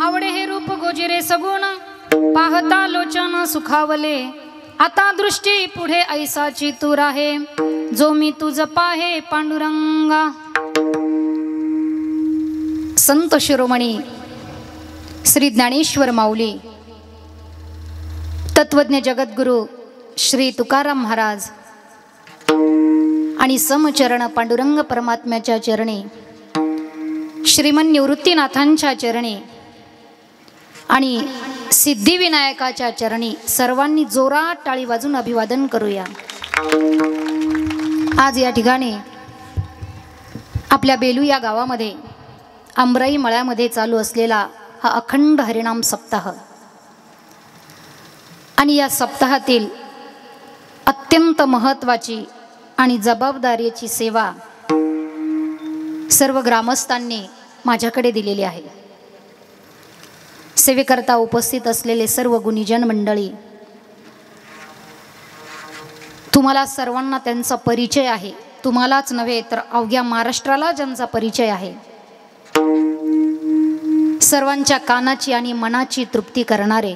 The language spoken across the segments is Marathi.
आवडे हे रूप गोजिरे सगुण, पाहता लोचन सुखावले, आता दृष्टी पुढे ऐसाची तू राहे, जो मी तुझ पाहे पांडुरंगा। संत शिरोमणी श्री ज्ञानेश्वर माऊली, तत्वज्ञ जगद्गुरु श्री तुकाराम महाराज आणि समचरण पांडुरंग परमात्म्याच्या चरणी, श्रीमन निवृत्तीनाथांच्या चरणी आणि सिद्धिविनायकाच्या चरणी सर्वांनी जोरात टाळी वाजून अभिवादन करूया। आज या ठिकाणी आपल्या बेलू या गावामध्ये आमराई मळ्यामध्ये चालू असलेला हा अखंड हरिनाम सप्ताह आणि या सप्ताहातील अत्यंत महत्त्वाची आणि जबाबदारीची सेवा सर्व ग्रामस्थांनी माझ्याकडे दिलेली आहे। सेवेकरता उपस्थित असलेले सर्व गुणीजन मंडळी, तुम्हाला सर्वांना त्यांचा परिचय आहे, तुम्हालाच नव्हे तर अवघ्या महाराष्ट्राला ज्यांचा परिचय आहे, सर्वांच्या कानाची आणि मनाची तृप्ती करणारे,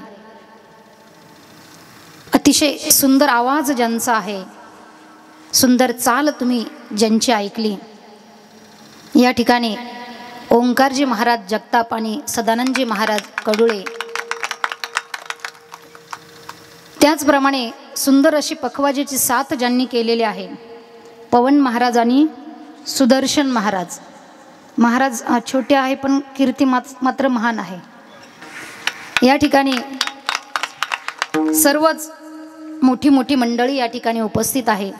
अतिशय सुंदर आवाज ज्यांचा आहे, सुंदर चाल तुम्ही ज्यांची ऐकली, या ठिकाणी ओंकारजी महाराज जगताप आणि सदानंदजी महाराज कडुळे, त्याचप्रमाणे सुंदर अशी पखवाजेची साथ ज्यांनी केलेली आहे, पवन महाराज आणि सुदर्शन महाराज। महाराज छोटे आहे पण कीर्ती मात्र महान आहे। या ठिकाणी सर्वच मोठी मोठी मंडळी या ठिकाणी उपस्थित आहे।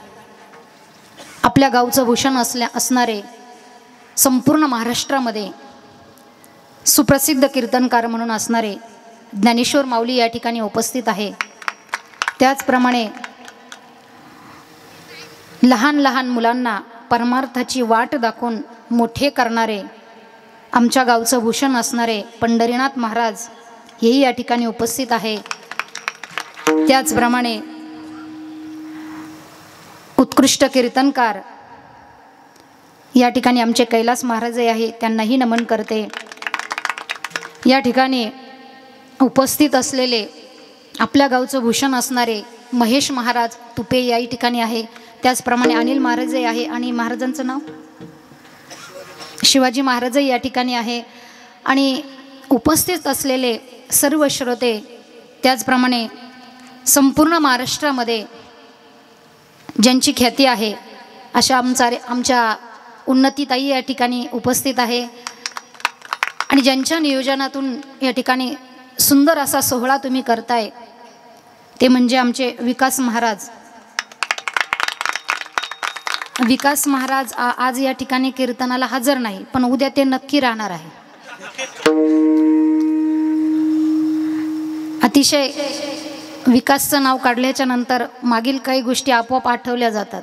आपल्या गावचं भूषण असणारे, संपूर्ण महाराष्ट्रामध्ये सुप्रसिद्ध कीर्तनकार म्हणून असणारे ज्ञानेश्वर माऊली या ठिकाणी उपस्थित आहे। त्याचप्रमाणे लहान लहान मुलांना परमार्थाची वाट दाखवून मोठे करणारे आमच्या गावचं भूषण असणारे पंढरीनाथ महाराज हेही या ठिकाणी उपस्थित आहे। त्याचप्रमाणे उत्कृष्ट कीर्तनकार या ठिकाणी आमचे कैलास महाराज आहे, त्यांनाही नमन करते। या ठिकाणी उपस्थित असलेले आपल्या गावचं भूषण असणारे महेश महाराज तुपे या ठिकाणी आहे। त्याचप्रमाणे अनिल महाराज आहे आणि महाराजांचं नाव शिवाजी महाराज या ठिकाणी आहे। आणि उपस्थित असलेले सर्व श्रोते, त्याचप्रमाणे संपूर्ण महाराष्ट्रामध्ये ज्यांची ख्याती आहे अशा आमच्या उन्नतीताई या ठिकाणी उपस्थित आहे आणि ज्यांच्या नियोजनातून या ठिकाणी सुंदर असा सोहळा तुम्ही करताय ते म्हणजे आमचे विकास महाराज। विकास महाराज आज या ठिकाणी कीर्तनाला हजर नाही, पण उद्या ते नक्की राहणार आहे। अतिशय विकासचं नाव काढल्याच्या नंतर मागील काही गोष्टी आपोआप आठवल्या जातात।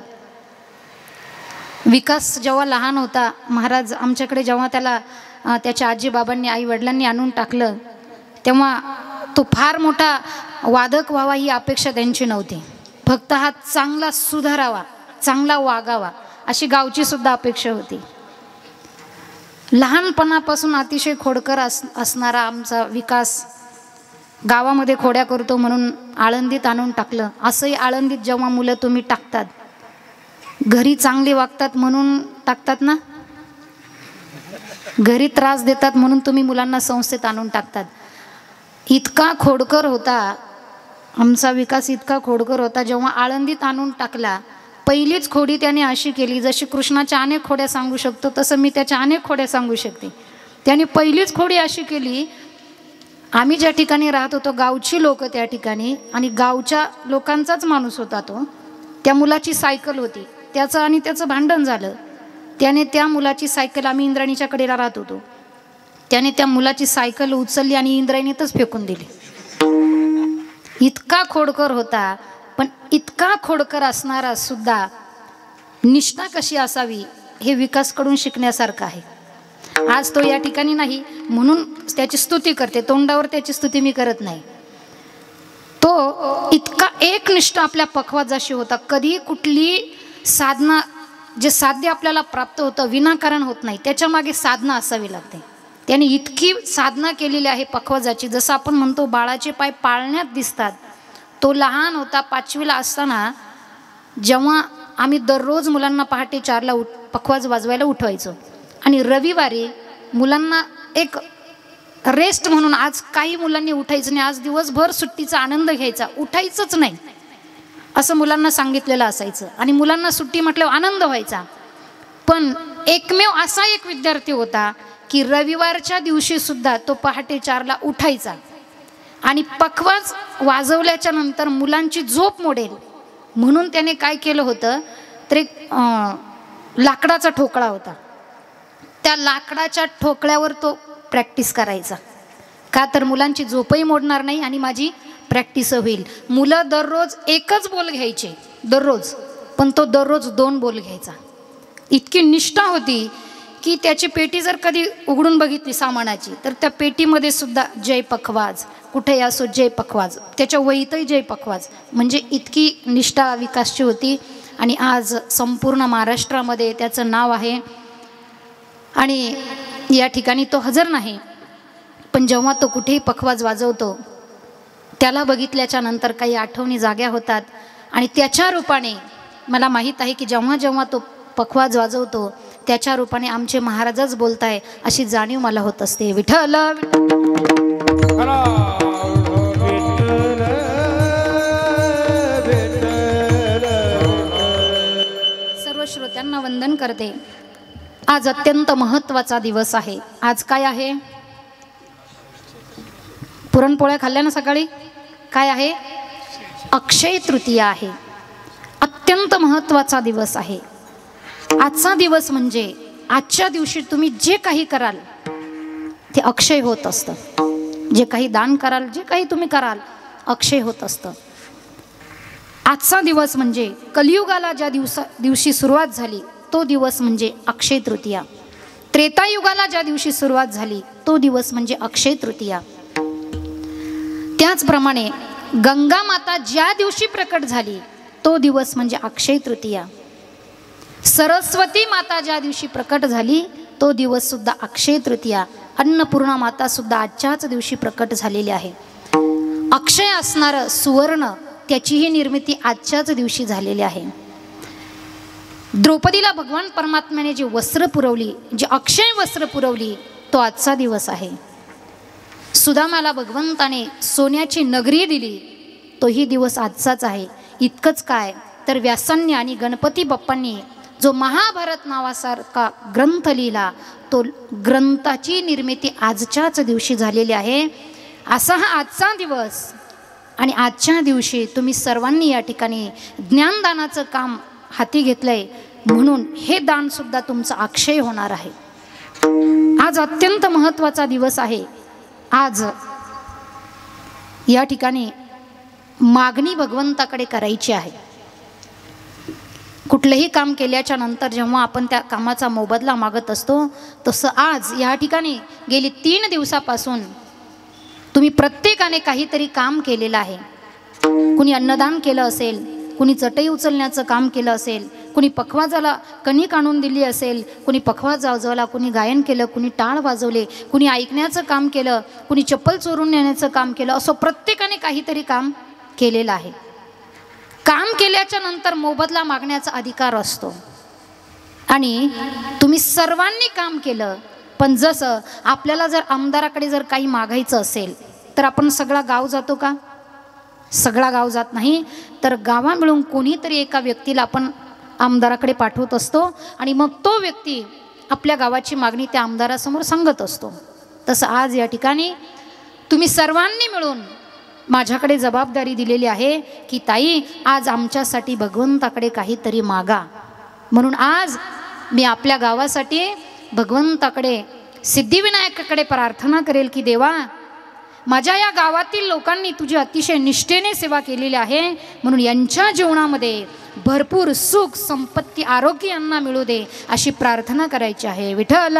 विकास जेव्हा लहान होता, महाराज आमच्याकडे जेव्हा त्याला त्याच्या आजी बाबांनी आई वडिलांनी आणून टाकलं, तेव्हा तो फार मोठा वादक व्हावा ही अपेक्षा त्यांची नव्हती, फक्त हा चांगला सुधारावा, चांगला वागावा अशी गावची सुद्धा अपेक्षा होती। लहानपणापासून अतिशय खोडकर असणारा आमचा विकास गावामध्ये खोड्या करतो म्हणून आळंदीत आणून टाकलं। असंही आळंदीत जेव्हा मुलं तुम्ही टाकतात, घरी चांगली वागतात म्हणून टाकतात ना, घरी त्रास देतात म्हणून तुम्ही मुलांना संस्थेत आणून टाकतात। इतका खोडकर होता आमचा विकास, इतका खोडकर होता, जेव्हा आळंदीत आणून टाकला पहिलीच खोडी त्याने अशी केली, जशी कृष्णाच्या अनेक खोड्या सांगू शकतो तसं मी त्याच्या अनेक खोड्या सांगू शकते। त्याने पहिलीच खोडी अशी केली, आम्ही ज्या ठिकाणी राहत होतो गावची लोक त्या ठिकाणी आणि गावच्या लोकांचाच माणूस होता तो, त्या मुलाची सायकल होती, त्याचं आणि त्याचं भांडण झालं। त्याने त्या मुलाची सायकल, आम्ही इंद्रायणीच्या कडेला राहत होतो, त्याने त्या मुलाची सायकल उचलली आणि इंद्रायणीतच फेकून दिली। इतका खोडकर होता, पण इतका खोडकर असणारा सुद्धा निष्ठा कशी असावी हे विकासकडून शिकण्यासारखं आहे। आज तो या ठिकाणी नाही म्हणून त्याची स्तुती करते, तोंडावर त्याची स्तुती मी करत नाही। तो इतका एकनिष्ठ आपल्या पखवाजाशी होता, कधी कुठली साधना जे साध्य आपल्याला प्राप्त होतं विनाकारण होत नाही, त्याच्या मागे साधना असावी लागते। त्याने इतकी साधना केलेली आहे पखवाजाची, जसं आपण म्हणतो बाळाचे पाय पाळण्यात दिसतात. तो लहान होता, 5वीला असताना जेव्हा आम्ही दररोज मुलांना पहाटे 4ला पखवाज वाजवायला उठवायचो आणि रविवारी मुलांना एक रेस्ट म्हणून, आज काही मुलांनी उठायचं नाही, आज दिवसभर सुट्टीचा आनंद घ्यायचा, उठायचंच नाही असं मुलांना सांगितलेलं असायचं आणि मुलांना सुट्टी म्हटल्यावर आनंद व्हायचा. पण एकमेव असा एक विद्यार्थी होता की रविवारच्या दिवशी सुद्धा तो पहाटे 4ला उठायचा आणि पखवाज वाजवल्याच्या नंतर मुलांची झोप मोडेल म्हणून त्याने काय केलं होतं तर एक लाकडाचा ठोकळा होता, त्या लाकडाच्या ठोकळ्यावर तो प्रॅक्टिस करायचा. का तर मुलांची झोपही मोडणार नाही आणि माझी प्रॅक्टिस होईल. मुलं दररोज एकच बोल घ्यायचे दररोज, पण तो दररोज 2 बोल घ्यायचा. इतकी निष्ठा होती की त्याची पेटी जर कधी उघडून बघितली सामानाची तर त्या पेटीमध्ये सुद्धा जय पखवाज, कुठे असो जय पखवाज, त्याच्या वहीतही जय पखवाज. म्हणजे इतकी निष्ठा विकासची होती आणि आज संपूर्ण महाराष्ट्रामध्ये त्याचं नाव आहे. आणि या ठिकाणी तो हजर नाही, पण जेव्हा तो कुठेही पखवाज वाजवतो त्याला बघितल्याच्या नंतर काही आठवणी जाग्या होतात आणि त्याच्या रूपाने मला माहीत आहे की जेव्हा जेव्हा तो पखवाज वाजवतो त्याच्या रूपाने आमचे महाराजच बोलताय अशी जाणीव मला होत असते. विठ्ठल सर्व श्रोत्यांना वंदन करते. आज अत्यंत महत्त्वाचा दिवस आहे. आज काय आहे? पुरणपोळ्या खाल्ल्या ना सकाळी? काय आहे? अक्षय तृतीया आहे. अत्यंत महत्त्वाचा दिवस आहे आजचा दिवस. म्हणजे आजच्या दिवशी तुम्ही जे काही कराल ते अक्षय होत असतं. जे काही दान कराल, जे काही तुम्ही कराल, अक्षय होत असतं. आजचा दिवस म्हणजे कलियुगाला ज्या दिवशी सुरुवात झाली तो दिवस म्हणजे अक्षय तृतीया. त्रेतायुगाला ज्या दिवशी सुरुवात झाली तो दिवस म्हणजे अक्षय तृतीया. त्याचप्रमाणे गंगा माता ज्या दिवशी प्रकट झाली तो दिवस म्हणजे अक्षय तृतीया. सरस्वती माता ज्या दिवशी प्रकट झाली तो दिवस सुद्धा अक्षय तृतीया. अन्नपूर्णा माता सुद्धा आजच्याच दिवशी प्रकट झालेली आहे. अक्षय असणारं सुवर्ण त्याचीही निर्मिती आजच्याच दिवशी झालेली आहे. द्रौपदीला भगवान परमात्म्याने जी वस्त्र पुरवली, जी अक्षय वस्त्र पुरवली, तो आजचा दिवस आहे. सुदामाला भगवंताने सोन्याची नगरी दिली, तोही दिवस आजचाच आहे. इतकंच काय तर व्यासांनी आणि गणपती बाप्पांनी जो महाभारत नावासारखा ग्रंथ लिहिला, तो ग्रंथाची निर्मिती आजच्याच दिवशी झालेली आहे. असा हा आजचा दिवस. आणि आजच्या दिवशी तुम्ही सर्वांनी या ठिकाणी ज्ञानदानाचं काम हाती घेतलंय, म्हणून हे दान सुद्धा तुमचं अक्षय होणार आहे. आज अत्यंत महत्त्वाचा दिवस आहे. आज या ठिकाणी मागणी भगवंताकडे करायची आहे. कुठलंही काम केल्याच्या नंतर जेव्हा आपण त्या कामाचा मोबदला मागत असतो, तसं आज या ठिकाणी गेली 3 दिवसापासून तुम्ही प्रत्येकाने काहीतरी काम केलेलं आहे. कुणी अन्नदान केलं असेल, कुणी चटई उचलण्याचं काम केलं असेल, कुणी पखवाजाला कणिक आणून दिली असेल, कुणी पखवाज वाजवला, कुणी गायन केलं, कुणी टाळ वाजवले, कुणी ऐकण्याचं काम केलं, कुणी चप्पल चोरून नेण्याचं काम केलं. असं प्रत्येकाने काहीतरी काम केलेलं आहे. काम केल्याच्या नंतर मोबदला मागण्याचा अधिकार असतो आणि तुम्ही सर्वांनी काम केलं. पण जसं आपल्याला जर आमदाराकडे जर काही मागायचं असेल तर आपण सगळा गाव जातो का? सगळा गाव जात नाही, तर गावा मिळून कोणीतरी एका व्यक्तीला आपण आमदाराकडे पाठवत असतो आणि मग तो व्यक्ती आपल्या गावाची मागणी त्या आमदारासमोर सांगत असतो. तसं आज या ठिकाणी तुम्ही सर्वांनी मिळून माझ्याकडे जबाबदारी दिलेली आहे की ताई, आज आमच्यासाठी भगवंताकडे काहीतरी मागा. म्हणून आज मी आपल्या गावासाठी भगवंताकडे, सिद्धिविनायकाकडे प्रार्थना करेल की देवा, माझ्या या गावातील लोकांनी तुझी अतिशय निष्ठेने सेवा केलेली आहे, म्हणून यांच्या जीवनामध्ये भरपूर सुख, संपत्ती, आरोग्य यांना मिळू दे अशी प्रार्थना करायची आहे. विठ्ठल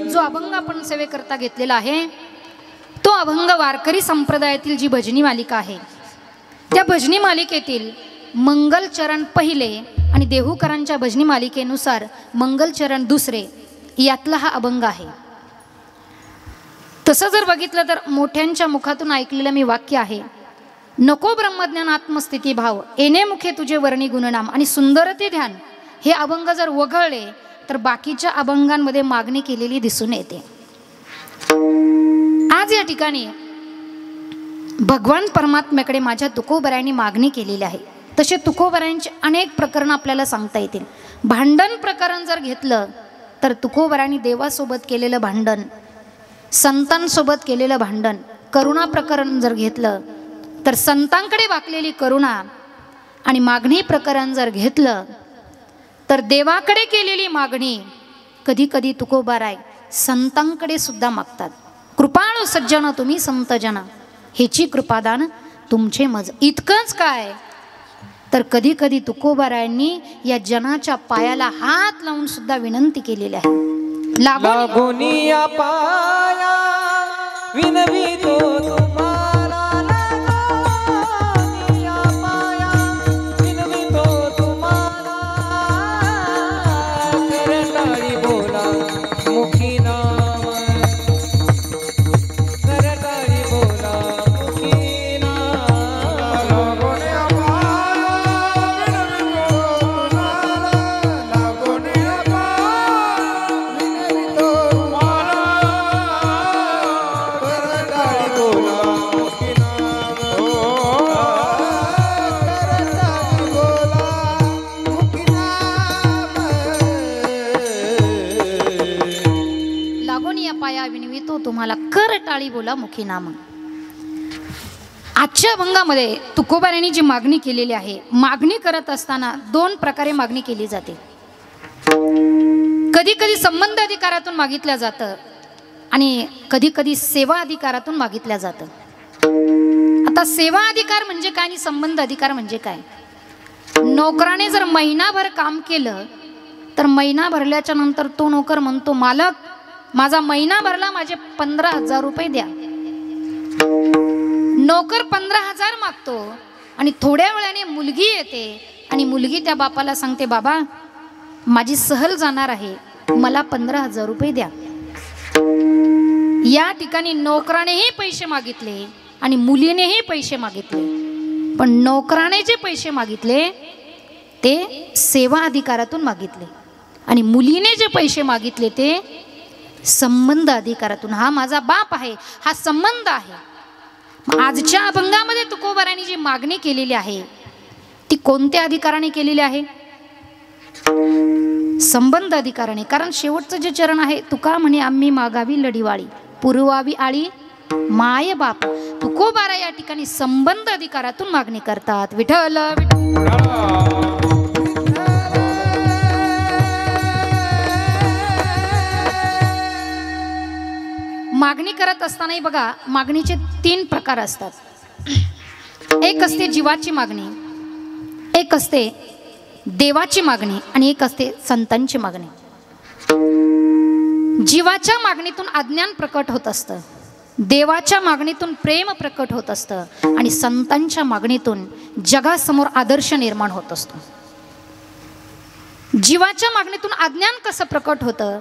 जो अभंग आपण सेवेकरता घेतलेला आहे तो अभंग वारकरी संप्रदायातील जी भजनी मालिका आहे त्या भजनी मालिकेतील मंगलचरण पहिले आणि देहूकरांच्या भजनी मालिकेनुसार मंगलचरण दुसरे यातला हा अभंग आहे. तसं जर बघितलं तर मोठ्यांच्या मुखातून ऐकलेलं मी वाक्य आहे, नको ब्रह्मज्ञान आत्मस्थिती भाव येणे मुखे तुझे वर्णी गुणनाम आणि सुंदरते ध्यान. हे अभंग जर वगळले तर बाकीच्या अभंगांमध्ये मागणी केलेली दिसून येते. आज या ठिकाणी भगवान परमात्म्याकडे माझ्या तुकोबरायांनी मागणी केलेली आहे. तसे तुकोबरायांचे अनेक प्रकरण आपल्याला सांगता येतील. भांडण प्रकरण जर घेतलं तर तुकोबरायांनी देवासोबत केलेलं भांडण, संतांसोबत केलेलं भांडण, करुणा प्रकरण जर घेतलं तर संतांकडे वाकलेली करुणा, आणि मागणी प्रकरण जर घेतलं तर देवाकडे केलेली मागणी. कधी कधी तुकोबाराय संतांकडे सुद्धा मागतात. कृपाळू सज्जन तुम्ही संतजन, हेची कृपादान तुमचे मज. इतकंच काय तर कधी कधी तुकोबारायांनी या जनाच्या पायाला हात लावून सुद्धा विनंती केलेली आहे. लागोनिया पाया विनवितो तुम्हाला, लागोनिया पाया विनवितो तुम्हाला, करताळी बोला मुखी नाम, करताळी बोला मुखी नाम. लागोनिया पाया विनवितो तुम्हाला, लागोनिया पाया विनवितो तुम्हाला, कर टाळी बोला मुखी नाम. आजच्या अभंगामध्ये तुकोबारायांनी जी मागणी केलेली आहे, मागणी करत असताना दोन प्रकारे मागणी केली जाते. कधी कधी संबंध अधिकारातून मागितलं जातं आणि कधी कधी सेवा अधिकारातून मागितलं जातं. आता सेवा अधिकार म्हणजे काय आणि संबंध अधिकार म्हणजे काय? नोकराने जर महिनाभर काम केलं तर महिना भरल्याच्या नंतर तो नोकर म्हणतो, मालक माझा महिना भरला, माझे 15,000 रुपये द्या. नोकर 15,000 मागतो आणि थोड्या वेळाने मुलगी येते आणि मुलगी त्या बापाला सांगते, बाबा माझी सहल जाणार आहे, मला 15,000 रुपये द्या. या ठिकाणी नोकरानेही पैसे मागितले आणि मुलीनेही पैसे मागितले, पण नोकराने जे पैसे मागितले ते सेवा अधिकारातून मागितले आणि मुलीने जे पैसे मागितले ते संबंध अधिकारातून. हा माझा बाप आहे, हा संबंध आहे. आजच्या अभंगामध्ये तुकोबारायांनी जी मागणी केलेली आहे ती कोणत्या अधिकाराने केलेली आहे? संबंध अधिकाराने. कारण शेवटचं जे चरण आहे, तुका म्हणे आम्ही मागावी लढीवाळी, पुरवावी आळी माय बाप. तुकोबारा या ठिकाणी संबंध अधिकारातून मागणी करतात. विठ्ठल मागणी करत असतानाही बघा, मागणीचे 3 प्रकार असतात. एक असते जीवाची मागणी, एक असते देवाची मागणी आणि एक असते संतांची मागणी. जीवाच्या मागणीतून अज्ञान प्रकट होत असतं, देवाच्या मागणीतून प्रेम प्रकट होत असतं आणि संतांच्या मागणीतून जगासमोर आदर्श निर्माण होत असतो. जीवाच्या मागणीतून अज्ञान कसं प्रकट होतं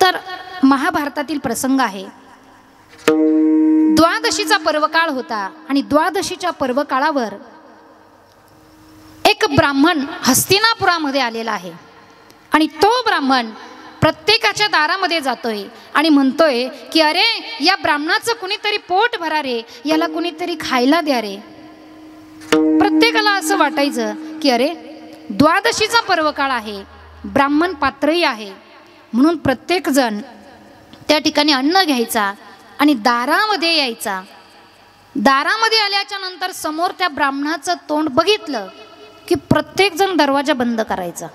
तर महाभारतातील प्रसंग आहे. द्वादशीचा पर्वकाळ होता आणि द्वादशीच्या पर्वकाळावर एक ब्राह्मण हस्तिनापुरामध्ये आलेला आहे आणि तो ब्राह्मण प्रत्येकाच्या दारामध्ये जातोय आणि म्हणतोय की अरे या ब्राह्मणाचं कुणीतरी पोट भरा रे, याला कुणीतरी खायला द्या रे. प्रत्येकाला असं वाटायचं की अरे द्वादशीचा पर्वकाळ आहे, ब्राह्मण पात्रही आहे, म्हणून प्रत्येक जण त्या ठिकाणी अन्न घ्यायचा आणि दारामध्ये यायचा. दारामध्ये आल्याच्या नंतर समोर त्या ब्राह्मणाचं तोंड बघितलं की प्रत्येक जण दरवाजा बंद करायचा.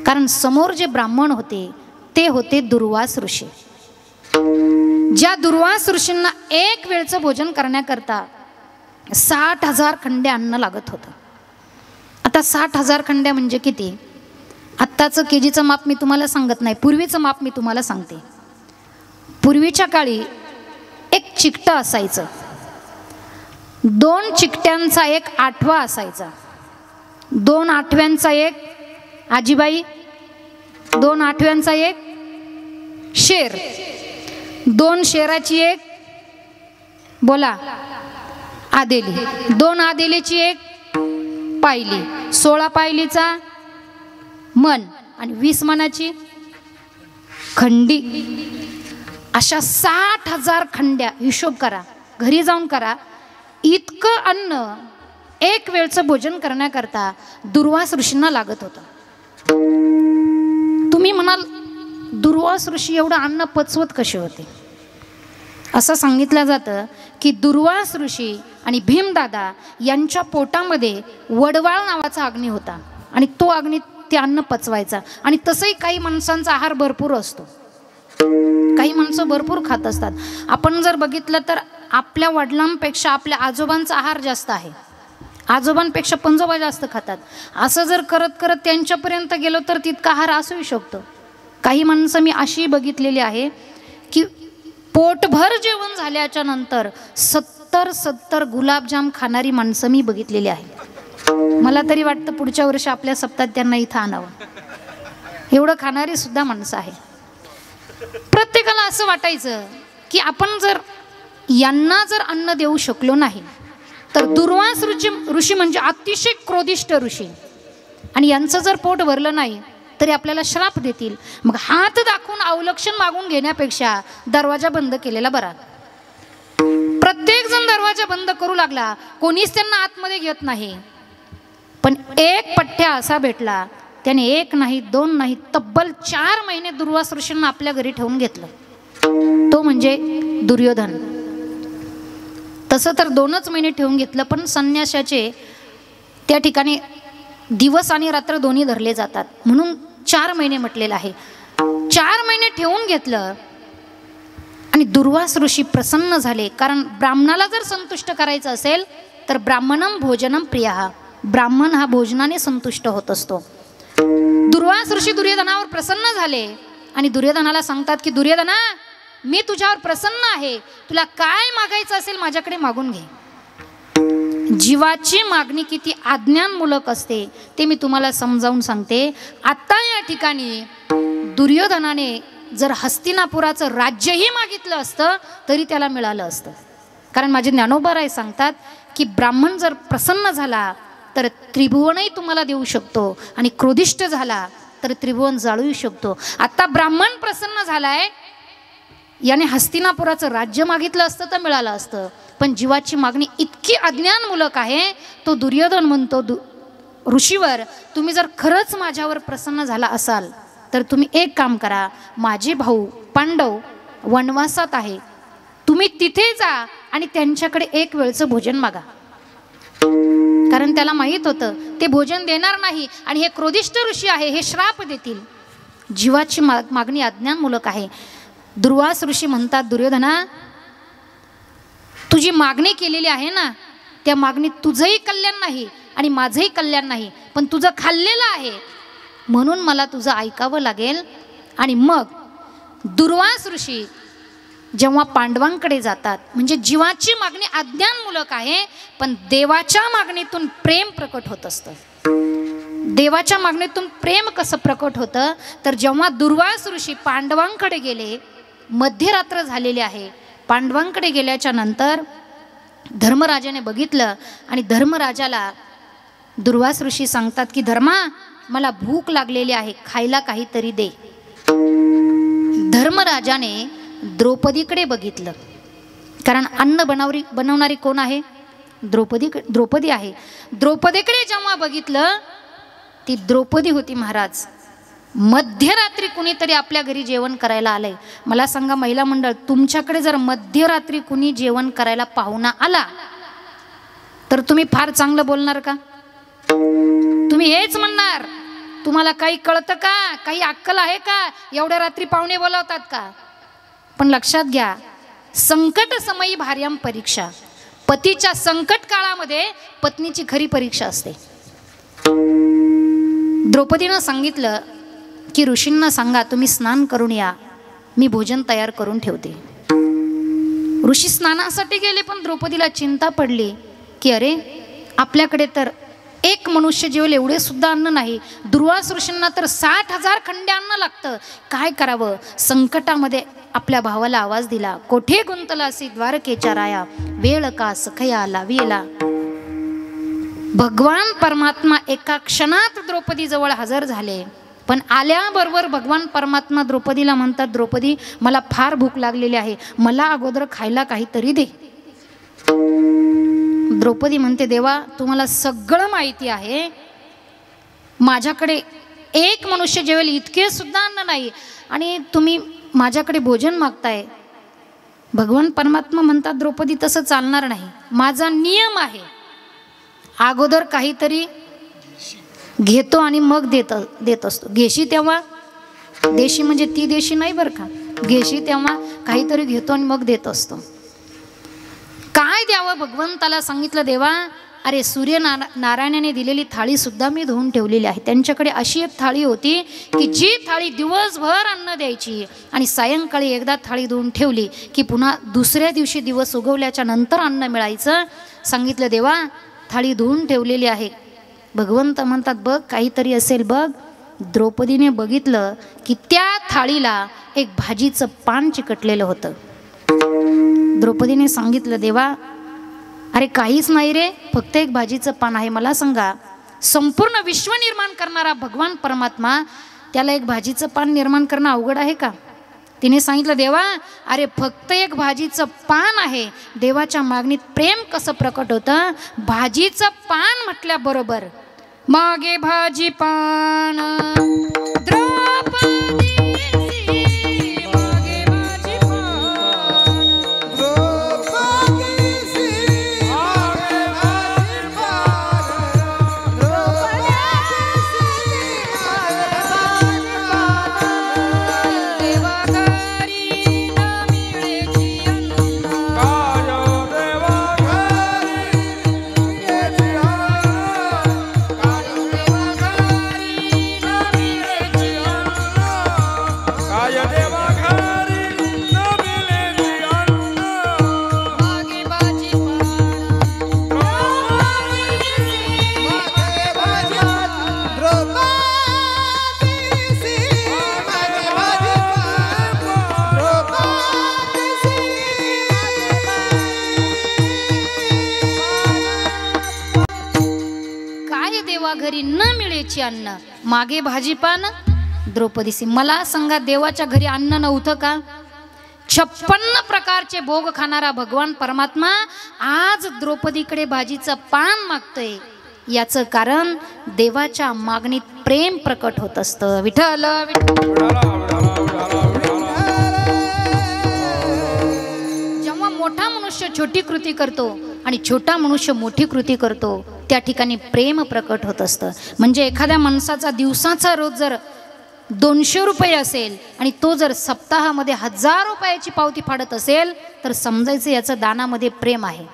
कारण समोर जे ब्राह्मण होते ते होते दुर्वास ऋषी. ज्या दुर्वास ऋषींना एक वेळचं भोजन करण्याकरता 60,000 खंडे अन्न लागत होतं. आता 60,000 खंड्या म्हणजे किती? आत्ताचं केजीचं माप मी तुम्हाला सांगत नाही, पूर्वीचं माप मी तुम्हाला सांगते. पूर्वीच्या काळी एक चिकटं असायचं 2 चिकट्यांचा एक आठवा असायचा, 2 आठव्यांचा एक आजीबाई, 2 आठव्यांचा एक शेर, 2 शेराची एक बोला आदेली, 2 आदेलीची एक पायली, 16 पायलीचा मन आणि 20 मनाची खंडी. अशा 60,000 खंड्या, हिशोब करा, घरी जाऊन करा. इतकं अन्न एक वेळचं भोजन करण्याकरता दुर्वास ऋषींना लागत होतं. तुम्ही म्हणाल दुर्वास ऋषी एवढं अन्न पचवत कसे होते? असं सांगितलं जातं की दुर्वास ऋषी आणि भीमदादा यांच्या पोटामध्ये वडवाळ नावाचा अग्नी होता आणि तो अग्नी ते अन्न पचवायचा. आणि तसंही काही माणसांचा आहार भरपूर असतो, काही माणसं भरपूर खात असतात. आपण जर बघितलं तर आपल्या वडिलांपेक्षा आपल्या आजोबांचा आहार जास्त आहे, आजोबांपेक्षा पणजोबा जास्त खातात. असं जर करत करत त्यांच्यापर्यंत गेलो तर तितका आहार असूही शकतो. काही माणसं मी अशी बघितलेली आहे की पोटभर जेवण झाल्याच्या नंतर 70 गुलाबजाम खाणारी माणसं मी बघितलेली आहे. मला तरी वाटतं पुढच्या वर्षी आपल्या सप्ताहात त्यांना इथं आणावं, एवढं खाणारी सुद्धा माणसं आहे. प्रत्येकाला असं वाटायचं की आपण जर यांना जर अन्न देऊ शकलो नाही तर दुर्वास ऋषी म्हणजे अतिशय क्रोधिष्ठ ऋषी, आणि यांचं जर पोट भरलं नाही तरी आपल्याला श्राप देतील. मग हात दाखवून अवलक्षण मागून घेण्यापेक्षा दरवाजा बंद केलेला बरा. प्रत्येक जण दरवाजा बंद करू लागला, कोणीच त्यांना आतमध्ये घेत नाही. पण एक पठ्ठ्या असा भेटला, त्याने 1 नाही 2 नाही तब्बल 4 महिने दुर्वास ऋषींना आपल्या घरी ठेवून घेतलं. तो म्हणजे दुर्योधन. तसं तर 2च महिने ठेवून घेतलं, पण संन्यासाचे त्या ठिकाणी दिवस आणि रात्र दोन्ही धरले जातात म्हणून 4 महिने म्हटलेलं आहे. 4 महिने ठेवून घेतलं आणि दुर्वास ऋषी प्रसन्न झाले. कारण ब्राह्मणाला जर संतुष्ट करायचं असेल तर ब्राह्मणम भोजनम प्रिया, ब्राह्मण हा भोजनाने संतुष्ट होत असतो. दुर्वास ऋषी दुर्योधनावर प्रसन्न झाले आणि दुर्योधनाला सांगतात की दुर्योधना, मी तुझ्यावर प्रसन्न आहे, तुला काय मागायचं असेल माझ्याकडे मागून घे. जीवाची मागणी किती अज्ञानमूलक असते ते मी तुम्हाला समजावून सांगते. आता या ठिकाणी दुर्योधनाने जर हस्तिनापुराचं राज्यही मागितलं असतं तरी त्याला मिळालं असतं. कारण माझे ज्ञानोबाराय सांगतात की ब्राह्मण जर प्रसन्न झाला तर त्रिभुवनही तुम्हाला देऊ शकतो, आणि क्रोधिष्ठ झाला तर त्रिभुवन जाळूही शकतो. आता ब्राह्मण प्रसन्न झालाय, याने हस्तिनापुराचं राज्य मागितलं असतं तर मिळालं असतं. पण जीवाची मागणी इतकी अज्ञानमूलक आहे. तो दुर्योधन म्हणतो ऋषीवर, तुम्ही जर खरंच माझ्यावर प्रसन्न झाला असाल तर तुम्ही एक काम करा, माझे भाऊ पांडव वनवासात आहे, तुम्ही तिथे जा आणि त्यांच्याकडे 1 वेळचं भोजन मागा. कारण त्याला माहीत होतं ते भोजन देणार नाही आणि हे क्रोधिष्ठ ऋषी आहे, हे श्राप देतील. जीवाची मागणी अज्ञानमूलक आहे. दुर्वास ऋषी म्हणतात दुर्योधना, तुझी मागणी केलेली आहे ना, त्या मागणीत तुझंही कल्याण नाही आणि माझंही कल्याण नाही, पण तुझं खाल्लेलं आहे म्हणून मला तुझं ऐकावं लागेल. आणि मग दुर्वास ऋषी जेव्हा पांडवांकडे जातात, म्हणजे जीवाची मागणी अज्ञानमूलक आहे पण देवाच्या मागणीतून प्रेम प्रकट होत असतं. देवाच्या मागणीतून प्रेम कसं प्रकट होतं तर जेव्हा दुर्वास ऋषी पांडवांकडे गेले, मध्यरात्र झालेली आहे, पांडवांकडे गेल्याच्या नंतर धर्मराजाने बघितलं आणि धर्मराजाला दुर्वास ऋषी सांगतात की धर्मा, मला भूक लागलेली आहे, खायला काहीतरी दे. धर्मराजाने द्रौपदीकडे बघितलं, कारण अन्न बनवणारी कोण आहे? द्रौपदी आहे. द्रौपदीकडे जेव्हा बघितलं, ती द्रौपदी होती महाराज. मध्यरात्री कुणीतरी आपल्या घरी जेवण करायला आलंय. मला सांगा महिला मंडळ, तुमच्याकडे जर मध्यरात्री कुणी जेवण करायला पाहुणा आला तर तुम्ही फार चांगलं बोलणार का? तुम्ही हेच म्हणणार, तुम्हाला काही कळतं का, काही अक्कल आहे का, एवढ्या रात्री पाहुणे बोलावतात का? पण लक्षात घ्या, संकट समयी भार्याम परीक्षा, पतीच्या संकट काळामध्ये पत्नीची खरी परीक्षा असते. द्रौपदीनं सांगितलं की ऋषींना सांगा तुम्ही स्नान करून या, मी भोजन तयार करून ठेवते. ऋषी स्नानासाठी गेले पण द्रौपदीला चिंता पडली की अरे आपल्याकडे तर एक मनुष्य जेवेल एवढे सुद्धा अन्न नाही, दुर्वास ऋषींना तर 60,000 खंडे अन्न लागतं, काय करावं? संकटामध्ये आपल्या भावाला आवाज दिला, कोठे गुंतलासी द्वारकेच्या राया, वेळ का सखया लाविला. भगवान परमात्मा एका क्षणात द्रौपदी जवळ हजर झाले. पण आल्याबरोबर भगवान परमात्मा द्रौपदीला म्हणतात, द्रौपदी मला फार भूक लागलेली आहे, मला अगोदर खायला काहीतरी दे. द्रौपदी म्हणते, देवा तुम्हाला सगळं माहिती आहे, माझ्याकडे एक मनुष्य जेवेल इतके सुद्धा अन्न नाही आणि तुम्ही माझ्याकडे भोजन मागताय. भगवान परमात्मा म्हणतात, द्रौपदी तसं चालणार नाही, माझा नियम आहे, अगोदर काहीतरी घेतो आणि मग देत असतो. घेशी तेव्हा, देशी म्हणजे ती देशी नाही बरं का, घेशी तेव्हा काहीतरी घेतो आणि मग देत असतो. काय द्यावं भगवंताला सांगितलं, देवा अरे नारायणाने दिलेली थाळी सुद्धा मी धुवून ठेवलेली आहे. त्यांच्याकडे अशी एक थाळी होती की जी थाळी दिवसभर अन्न द्यायची आणि सायंकाळी एकदा थाळी धुवून ठेवली की पुन्हा दुसऱ्या दिवशी दिवस उगवल्याच्या नंतर अन्न मिळायचं. सांगितलं, देवा थाळी धुवून ठेवलेली आहे. भगवंत म्हणतात, बघ काहीतरी असेल बघ. द्रौपदीने बघितलं की त्या थाळीला एक भाजीचं पान चिकटलेलं होतं. द्रौपदीने सांगितलं, देवा अरे काहीच नाही रे, फक्त एक भाजीचं पान आहे, मला सांगा संपूर्ण विश्व निर्माण करणारा भगवान परमात्मा त्याला एक भाजीचं पान निर्माण करणं अवघड आहे का? तिने सांगितलं, देवा अरे फक्त एक भाजीचं पान आहे. देवाच्या मागणीत प्रेम कसं प्रकट होतं? भाजीचं पान म्हटल्याबरोबर मागे भाजी पान द्रौपदी घरी न मिळेची अन्न, मागे भाजीपान द्रौपदीसी. मला सांगा, देवाच्या घरी अन्न नव्हतं का? 56 प्रकारचे भोग खाणारा भगवान परमात्मा आज द्रौपदीकडे भाजीचं पान मागतोय. याचं कारण देवाच्या मागणीत प्रेम प्रकट होत असतं. विठ्ठल जेव्हा मोठा मनुष्य छोटी कृती करतो आणि छोटा मनुष्य मोठी कृती करतो, त्या ठिकाणी प्रेम प्रकट होत असतं. म्हणजे एखाद्या माणसाचा दिवसाचा रोज जर 200 रुपये असेल आणि तो जर सप्ताहामध्ये 1000 रुपयाची पावती फाडत असेल तर समजायचं याचं दानामध्ये प्रेम आहे.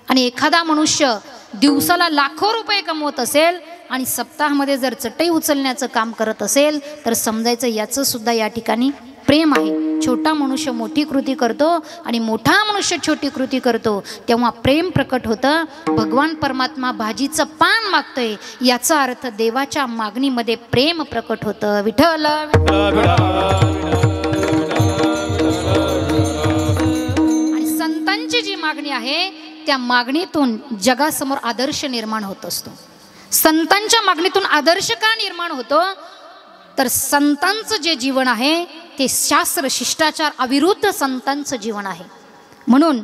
आणि एखादा मनुष्य दिवसाला लाखो रुपये कमवत असेल आणि सप्ताहामध्ये जर चटई उचलण्याचं काम करत असेल तर समजायचं याचं सुद्धा या ठिकाणी प्रेम आहे. छोटा मनुष्य मोठी कृती करतो आणि मोठा मनुष्य छोटी कृती करतो तेव्हा प्रेम प्रकट होतं. भगवान परमात्मा भाजीचं पान मागतोय, याचा अर्थ देवाच्या मागणीमध्ये प्रेम प्रकट होतं. विठ्ठल आणि संतांची जी मागणी आहे त्या मागणीतून जगासमोर आदर्श निर्माण होत असतो. संतांच्या मागणीतून आदर्श का निर्माण होतो? तर संतांचं जे जीवन आहे ते शास्त्र शिष्टाचार अविरुद्ध संतांचं जीवन आहे. म्हणून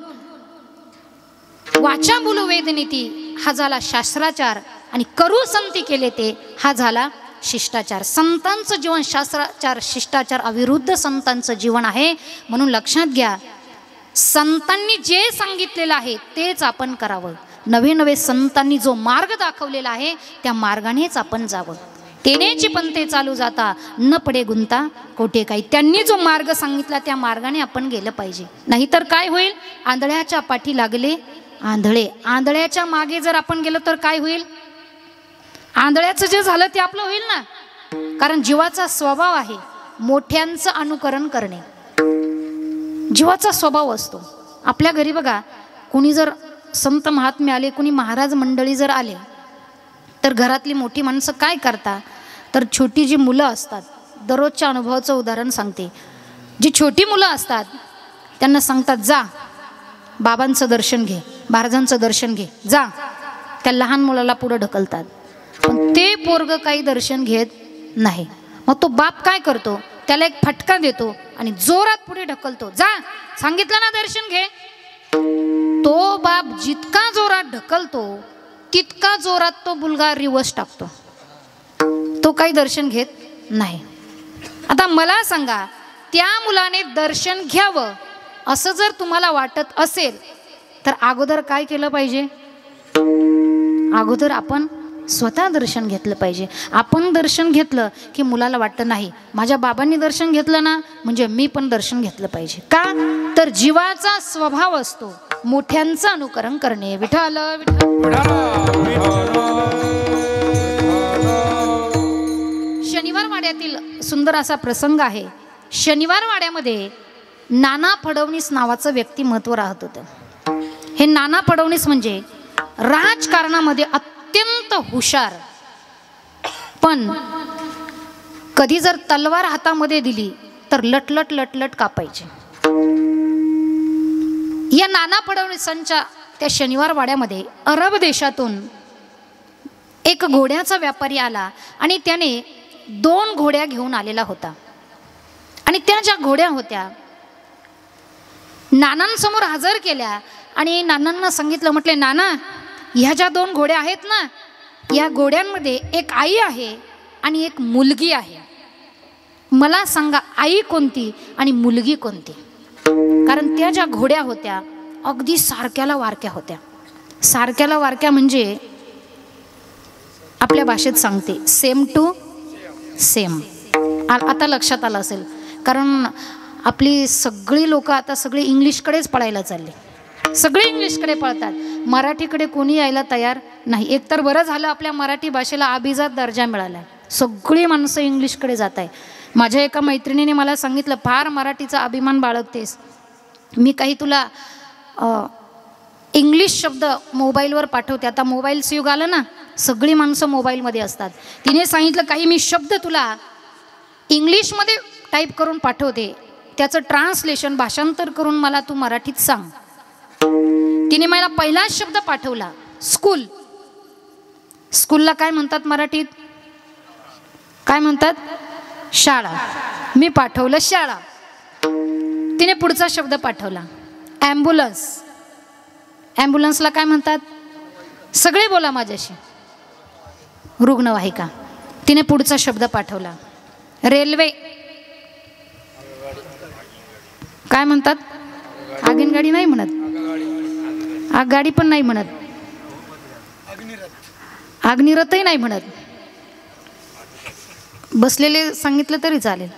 वाचा बोलू वेदनीती हा झाला शास्त्राचार आणि करू संती केले ते हा झाला शिष्टाचार. संतांचं जीवन शास्त्राचार शिष्टाचार अविरुद्ध संतांचं जीवन आहे. म्हणून लक्षात घ्या, संतांनी जे सांगितलेलं आहे तेच आपण करावं. नवे नवे संतांनी जो मार्ग दाखवलेला आहे त्या मार्गानेच आपण जावं. तेनेची पंथे चालू जाता न पडे गुंता कोठे काही. त्यांनी जो मार्ग सांगितला त्या मार्गाने आपण गेलं पाहिजे. नाहीतर काय होईल? आंधळ्याच्या पाठी लागले आंधळे. आंधळ्याच्या मागे जर आपण गेलो तर काय होईल? आंधळ्याचं जे झालं ते आपलं होईल ना. कारण जीवाचा स्वभाव आहे मोठ्यांचं अनुकरण करणे. जीवाचा स्वभाव असतो. आपल्या घरी बघा, कोणी जर संत महात्मे आले, कुणी महाराज मंडळी जर आले, तर घरातली मोठी माणसं काय करतात, तर छोटी जी मुलं असतात, दररोजच्या अनुभवाचं उदाहरण सांगते, जी छोटी मुलं असतात त्यांना सांगतात, जा बाबांचं दर्शन घे, महाराजांचं दर्शन घे, जा. त्या लहान मुलाला पुढं ढकलतात, पण ते पोरग काही दर्शन घेत नाही. मग तो बाप काय करतो, त्याला एक फटका देतो आणि जोरात पुढे ढकलतो, जा सांगितलं ना दर्शन घे. तो बाप जितका जोरात ढकलतो तितका जोरात तो मुलगा रिवर्स टाकतो, तो काही दर्शन घेत नाही. आता मला सांगा, त्या मुलाने दर्शन घ्यावं असं जर तुम्हाला वाटत असेल तर अगोदर काय केलं पाहिजे, अगोदर आपण स्वतः दर्शन घेतलं पाहिजे. आपण दर्शन घेतलं की मुलाला वाटतं, नाही माझ्या बाबांनी दर्शन घेतलं ना, म्हणजे मी पण दर्शन घेतलं पाहिजे. का तर जीवाचा स्वभाव असतो मोठ्यांचं अनुकरण करणे. विठ्ठल शनिवार वाड्यातील सुंदर असा प्रसंग आहे. शनिवार वाड्यामध्ये नाना फडणवीस नावाचं व्यक्तिमत्व राहत होतं. हे नाना फडणवीस म्हणजे राजकारणामध्ये अत्यंत हुशार, पण कधी जर तलवार हातामध्ये दिली तर लटलट लटलट कापायचे. या नाना फडणवीसांच्या त्या शनिवार वाड्यामध्ये अरब देशातून एक घोड्याचा व्यापारी आला आणि त्याने 2 घोड्या घेऊन आलेला होता. आणि त्या ज्या घोड्या होत्या नानांसमोर हजर केल्या आणि नानांना सांगितलं, म्हटले नाना, ह्या ज्या 2 घोड्या आहेत ना, या घोड्यांमध्ये एक आई आहे आणि एक मुलगी आहे. मला सांगा आई कोणती आणि मुलगी कोणती. कारण त्या ज्या घोड्या होत्या अगदी सारख्याला वारक्या होत्या. सारख्याला वारक्या म्हणजे आपल्या भाषेत सांगते सेम टू सेम. आता लक्षात आलं असेल, कारण आपली सगळी लोक आता सगळे इंग्लिशकडेच पळायला चालले, सगळे इंग्लिशकडे पळतात, मराठीकडे कोणी यायला तयार नाही. एकतर बरं झालं आपल्या मराठी भाषेला अभिजात दर्जा मिळाला आहे, सगळी माणसं इंग्लिशकडे जात आहे. माझ्या एका मैत्रिणीने मला सांगितलं, फार मराठीचा अभिमान बाळगतेस, मी काही तुला इंग्लिश शब्द मोबाईलवर पाठवते. आता मोबाईलचं युग आलं ना, सगळी माणसं मोबाईलमध्ये असतात. तिने सांगितलं, काही मी शब्द तुला इंग्लिशमध्ये टाईप करून पाठवते, त्याचं ट्रान्सलेशन भाषांतर करून मला तू मराठीत सांग. तिने मला पहिला शब्द पाठवला, स्कूल. स्कूलला काय म्हणतात मराठीत, काय म्हणतात, शाळा. मी पाठवलं शाळा. तिने पुढचा शब्द पाठवला, ॲम्ब्युलन्स. ॲम्ब्युलन्सला काय म्हणतात, सगळे बोला माझ्याशी, रुग्णवाहिका. तिने पुढचा शब्द पाठवला, रेल्वे. काय म्हणतात, आगीनगाडी नाही म्हणत, आगगाडी पण नाही म्हणत, अग्निरथही नाही म्हणत, बसलेले सांगितलं तरी चालेल,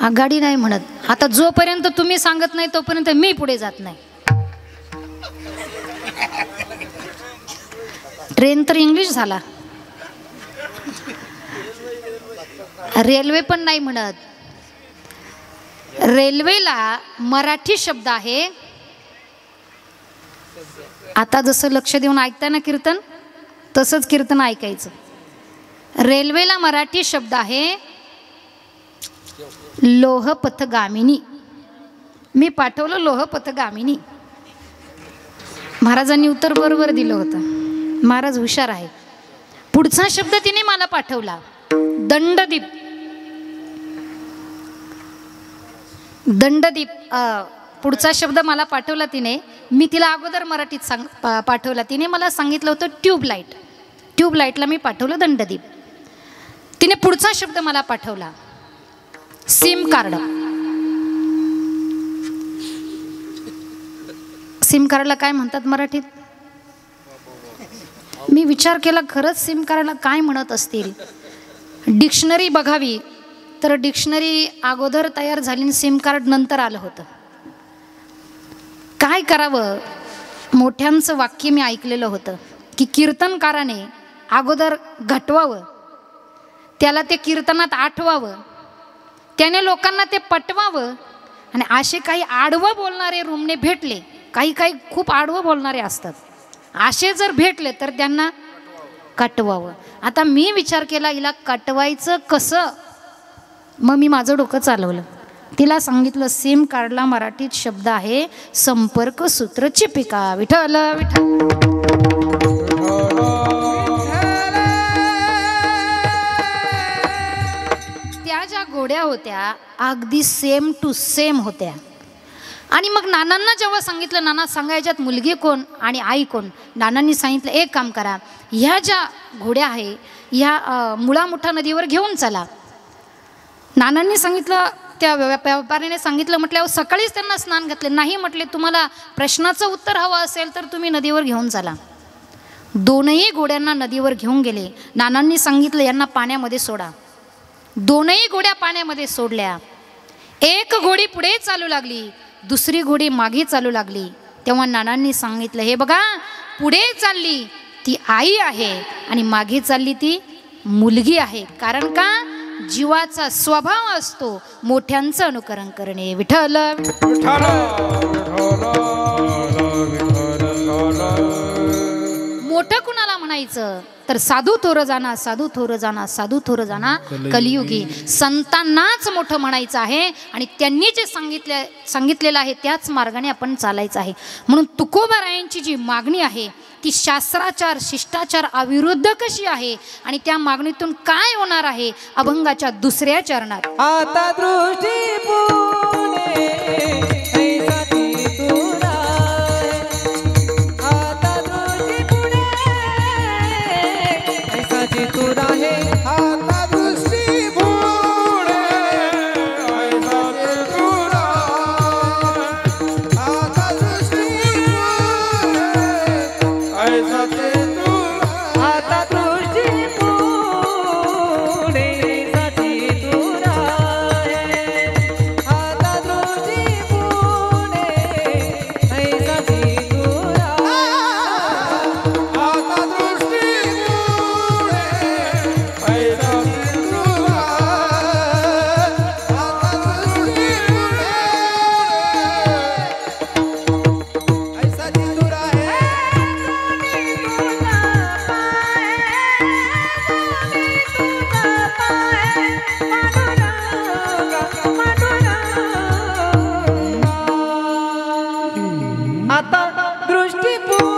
आगगाडी नाही म्हणत. आता जोपर्यंत तुम्ही सांगत नाही तोपर्यंत मी पुढे जात नाही. ट्रेन तर इंग्लिश झाला, रेल्वे पण नाही म्हणत. रेल्वेला मराठी शब्द आहे, आता जसं लक्ष देऊन ऐकताय ना कीर्तन, तसंच कीर्तन ऐकायचं. रेल्वेला मराठी शब्द आहे लोहपथगामिनी. मी पाठवलं लोहपथगामिनी. महाराजांनी उत्तर बरोबर दिलं होतं, महाराज हुशार आहे. पुढचा शब्द तिने मला पाठवला, दंडदीप. दंडदीप पुढचा शब्द मला पाठवला तिने, मी तिला अगोदर मराठीत पाठवला. तिने मला सांगितलं होतं ट्यूबलाईट. ट्यूबलाईटला मी पाठवलं दंडदीप. तिने पुढचा शब्द मला पाठवला, सिम कार्ड. सिम कार्डला काय म्हणतात मराठीत, मी विचार केला, खरंच सिम कार्डला काय म्हणत असतील. डिक्शनरी बघावी तर डिक्शनरी अगोदर तयार झाली आणि सिम कार्ड नंतर आलं होतं. काय करावं, मोठ्यांचं वाक्य मी ऐकलेलं होतं की कीर्तनकाराने अगोदर घटवावं, त्याला ते कीर्तनात आठवावं, त्याने लोकांना ते पटवावं, आणि असे काही आडवं बोलणारे रुमणे भेटले काही काही खूप आडवं बोलणारे असतात. असे जर भेटले तर त्यांना कटवावं. आता मी विचार केला हिला कटवायचं कसं, मग मी माझं डोकं चालवलं. तिला सांगितलं सिम कार्डला मराठीत शब्द आहे संपर्क सूत्र चिपिका. विठ्ठल विठ्ठल. त्या ज्या घोड्या होत्या अगदी सेम टू सेम होत्या. आणि मग नानांना जेव्हा सांगितलं, नाना सांगायच्यात मुलगी कोण आणि आई कोण, नानांनी सांगितलं एक काम करा, ह्या ज्या घोड्या आहे ह्या मुळामुठा नदीवर घेऊन चला. नानांनी सांगितलं, त्या व्यापाऱ्याने सांगितलं, म्हटल्यावर सकाळीच त्यांना स्नान घातले. नाही म्हटले, तुम्हाला प्रश्नाचं उत्तर हवं असेल तर तुम्ही नदीवर घेऊन चला. दोनही घोड्यांना नदीवर घेऊन गेले. नानांनी सांगितलं यांना पाण्यामध्ये सोडा. दोनही घोड्या पाण्यामध्ये सोडल्या. एक घोडी पुढे चालू लागली, दुसरी घोडी मागे चालू लागली. तेव्हा नानांनी सांगितलं, हे बघा, पुढे चालली ती आई आहे आणि मागे चालली ती मुलगी आहे. कारण का, जीवाचा स्वभाव असतो मोठ्यांचं अनुकरण करणे. विठ्ठल मोठं कुणाला म्हणायचं तर साधू थोर जाना, साधू थोर जाना, साधू थोर जाना कलियुगी. संतांनाच मोठं म्हणायचं आहे आणि त्यांनी जे सांगितलेलं आहे त्याच मार्गाने आपण चालायचं आहे. म्हणून तुकोबारायांची जी मागणी आहे ती शास्त्राचार शिष्टाचार अविरुद्ध कशी आहे आणि त्या मागणीतून काय होणार आहे, अभंगाच्या दुसऱ्या चरणात. आता दृष्टी पुणे ऐसाची तुरा, आता दृष्टी पुणे ऐसाची तुरा हे. आता दृष्टी पुणे ऐसाची तुरा, आता दृष्टी ऐसाची तुरा, आता दृष्टी पुणे ऐसाची तुरा, आता दृष्टी पुणे ऐसाची तुरा, आता दृष्टी पुणे ऐसाची तुरा, आता दृष्टी पुणे ऐसाची तुरा है. आता दृष्टी पुणे ऐसाची तुरा हे, आता दृष्टी पुणे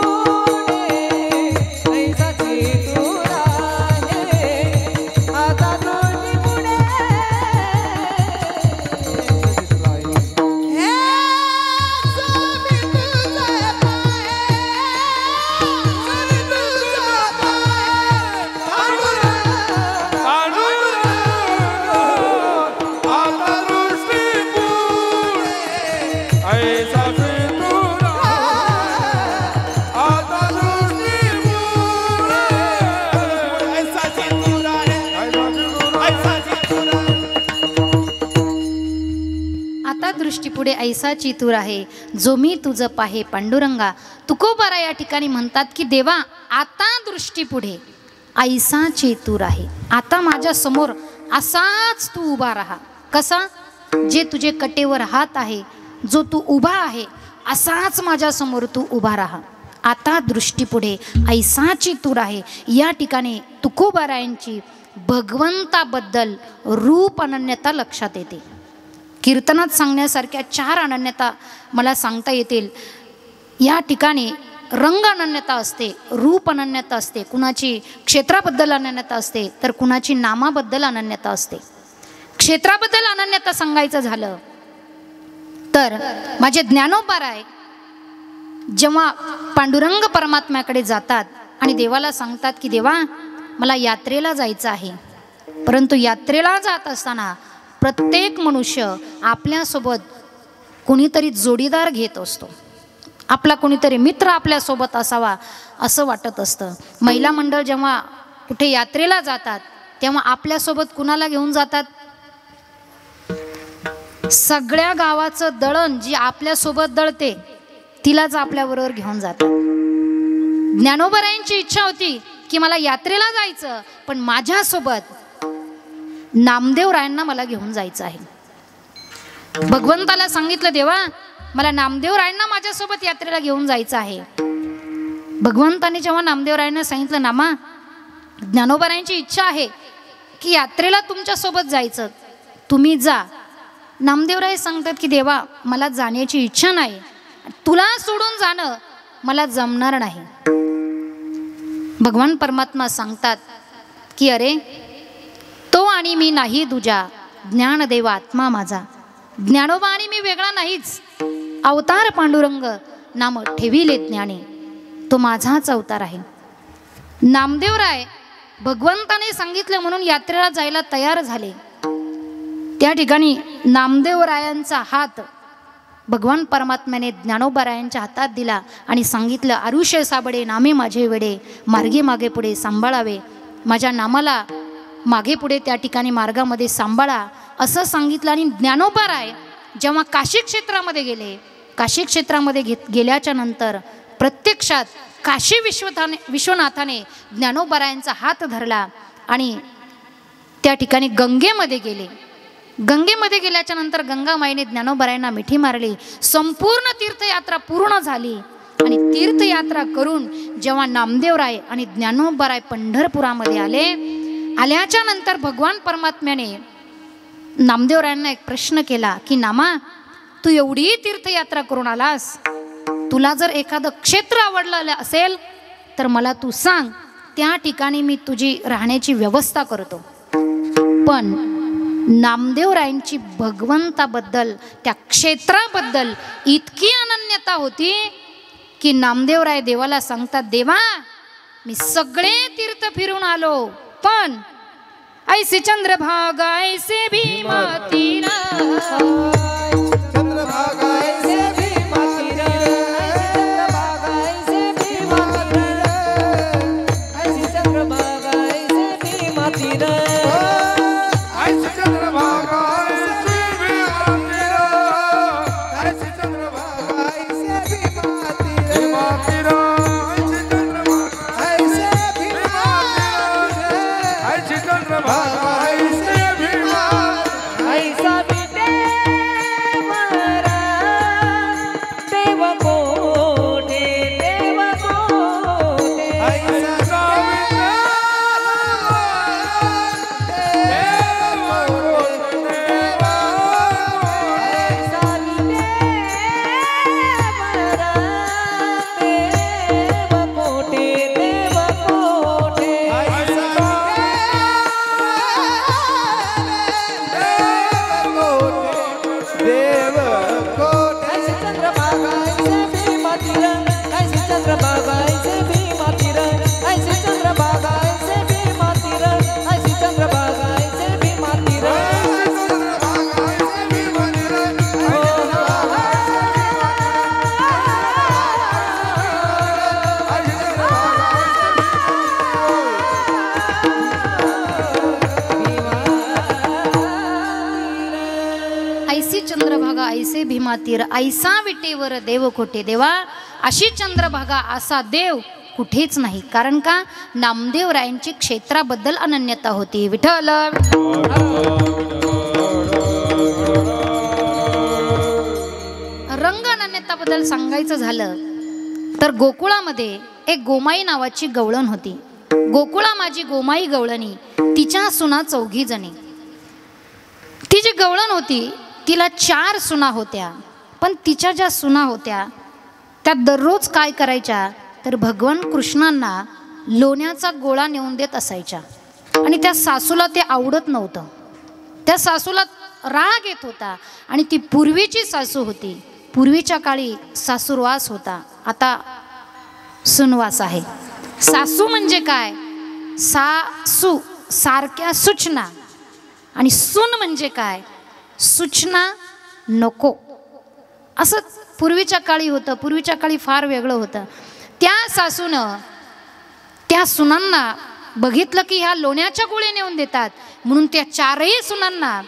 हे. स्वामी तुझा पाय, स्वामी तुझा पाय, पांडुरंग, आता दृष्टी पुणे ऐसाची तुरा, आता दृष्टी पुणे ऐसाची तुरा है, ऐसाची तुरा. आता दृष्टीपुढे ऐसाची तूर आहे, जो मी तुझं पाहे पांडुरंगा. तुकोबारा या ठिकाणी म्हणतात की देवा, आता दृष्टीपुढे ऐसाची तूर आहे. आता माझ्या समोर असाच तू उभा राहा. कसा, जे तुझे कटेवर हात आहे, जो तू उभा आहे असाच माझ्या समोर तू उभा राहा. आता दृष्टीपुढे ऐसाची तूर आहे. या ठिकाणी तुकोबारायांची भगवंताबद्दल रूप अनन्यता लक्षात येते. कीर्तनात सांगण्यासारख्या 4 अनन्यता मला सांगता येतील. या ठिकाणी रंग अनन्यता असते, रूप अनन्यता असते, कुणाची क्षेत्राबद्दल अनन्यता असते तर कुणाची नामाबद्दल अनन्यता असते. क्षेत्राबद्दल अनन्यता सांगायचं झालं तर माझे ज्ञानोबाराय जेव्हा पांडुरंग परमात्म्याकडे जातात आणि देवाला सांगतात की देवा, मला यात्रेला जायचं आहे, परंतु यात्रेला जात असताना प्रत्येक मनुष्य आपल्यासोबत कोणीतरी जोडीदार घेत असतो. आपला कोणीतरी मित्र आपल्यासोबत असावा असं वाटत असतं. महिला मंडळ जेव्हा कुठे यात्रेला जातात तेव्हा आपल्यासोबत कुणाला घेऊन जातात? सगळ्या गावाचं दळण जी आपल्यासोबत दळते तिलाच आपल्याबरोबर घेऊन जातात. ज्ञानोबारायांची इच्छा होती की मला यात्रेला जायचं, पण माझ्यासोबत नामदेवरायांना मला घेऊन जायचं आहे. भगवंताला सांगितलं, देवा मला नामदेवरायांना माझ्यासोबत यात्रेला घेऊन जायचं आहे. भगवंताने जेव्हा नामदेवरायांना सांगितलं, नामा ज्ञानोबारायांची इच्छा आहे की यात्रेला तुमच्यासोबत जायचं, तुम्ही जा. नामदेवराय सांगतात की देवा मला जाण्याची इच्छा नाही, तुला सोडून जाणं मला जमणार नाही. भगवान परमात्मा सांगतात की अरे तो आणि मी नाही दुजा, ज्ञानदेव आत्मा माझा. ज्ञानोबा आणि मी वेगळा नाहीच, अवतार पांडुरंग नाम ठेविले ज्ञाने, तो माझाच अवतार आहे. नामदेवराय भगवंताने सांगितलं म्हणून यात्रेला जायला तयार झाले. त्या ठिकाणी नामदेवरायांचा हात भगवान परमात्म्याने ज्ञानोबारायांच्या हातात दिला आणि सांगितलं, आरुष्य साबडे नामे माझे वेडे, मार्गे मागे पुढे सांभाळावे. माझ्या नामाला मागे पुढे त्या ठिकाणी मार्गामध्ये सांभाळा असं सांगितलं. आणि ज्ञानोबाराय जेव्हा काशी क्षेत्रामध्ये गेले, काशी क्षेत्रामध्ये गेल्याच्या नंतर प्रत्यक्षात काशी विश्वनाथाने ज्ञानोबारायांचा हात धरला आणि त्या ठिकाणी गंगेमध्ये गेले. गंगेमध्ये गेल्याच्या नंतर गंगामाईने ज्ञानोबारायांना मिठी मारली. संपूर्ण तीर्थयात्रा पूर्ण झाली आणि तीर्थयात्रा करून जेव्हा नामदेवराय आणि ज्ञानोबाराय पंढरपुरामध्ये आल्याच्या नंतर भगवान परमात्म्याने नामदेवरायांना एक प्रश्न केला की नामा तू एवढी तीर्थयात्रा करून आलास, तुला जर एखादं क्षेत्र आवडलं असेल तर मला तू सांग, त्या ठिकाणी मी तुझी राहण्याची व्यवस्था करतो. पण नामदेवरायांची भगवंताबद्दल त्या क्षेत्राबद्दल इतकी अनन्यता होती की नामदेवराय देवाला सांगतात, देवा मी सगळे तीर्थ फिरून आलो, पण ऐसे चंद्रभागा ऐसे भीमा तीरा, चंद्रभागा ऐसे भीमा तीरा, चंद्रभागा ऐसे भीमा तीरा, ऐसे चंद्रभागा ऐसे भीमा तीरा, ऐसे चंद्रभागा ऐसे भीमा तीरा, ऐसे चंद्रभागा ऐसे भीमा तीरा, ऐसे चंद्रभागा ऐसे भीमा तीरा, ऐसे चंद्रभागा ऐसे भीमा, ऐसा ऐसे भीमा तीर, ऐसा विटेवर देव कोठे, देवा अशी चंद्रभागा असा देव कुठेच नाही. कारण का नामदेवरायांची क्षेत्राबद्दल अनन्यता होती. विठ्ठल रंग अनन्यताबद्दल सांगायचं झालं तर गोकुळामध्ये एक गोमाई नावाची गवळण होती. गोकुळा माझी गोमाई गवळणी, तिच्या सुना 4 जणी. ती जी गवळण होती तिला 4 सुना होत्या. पण तिच्या ज्या सुना होत्या त्या दररोज काय करायच्या तर भगवान कृष्णांना लोण्याचा गोळा नेऊन देत असायच्या. आणि त्या सासूला ते आवडत नव्हतं. त्या सासूला राग येत होता. आणि ती पूर्वीची सासू होती. पूर्वीच्या काळी सासूरवास होता, आता सुनवास आहे. सासू म्हणजे काय, सासू सारख्या सूचना, आणि सून म्हणजे काय, सूचना नको. असं पूर्वीच्या काळी होतं. पूर्वीच्या काळी फार वेगळं होतं. त्या सासूनं त्या सुनांना बघितलं की ह्या लोण्याच्या गोळे नेऊन देतात, म्हणून त्या 4ही सुनांना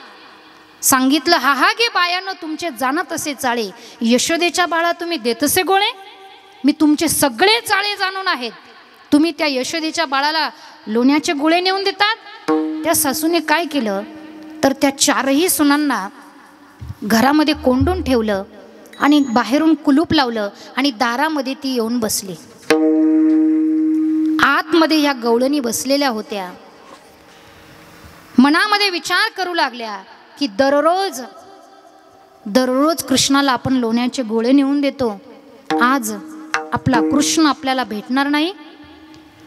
सांगितलं, हा हा गे बायानं तुमचे जाणत असे चाळे, यशोदेच्या बाळा तुम्ही देत असे गोळे, मी तुमचे सगळे चाळे जाणून आहेत, तुम्ही त्या यशोदेच्या बाळाला लोण्याचे गोळे नेऊन देतात. त्या सासूने काय केलं तर त्या 4ही सुनांना घरामध्ये कोंडून ठेवलं आणि बाहेरून कुलूप लावलं आणि दारामध्ये ती येऊन बसली. आतमध्ये ह्या गवळणी बसलेल्या होत्या. मनामध्ये विचार करू लागल्या की दररोज कृष्णाला आपण लोण्याचे गोळे नेऊन देतो, आज आपला कृष्ण आपल्याला भेटणार नाही.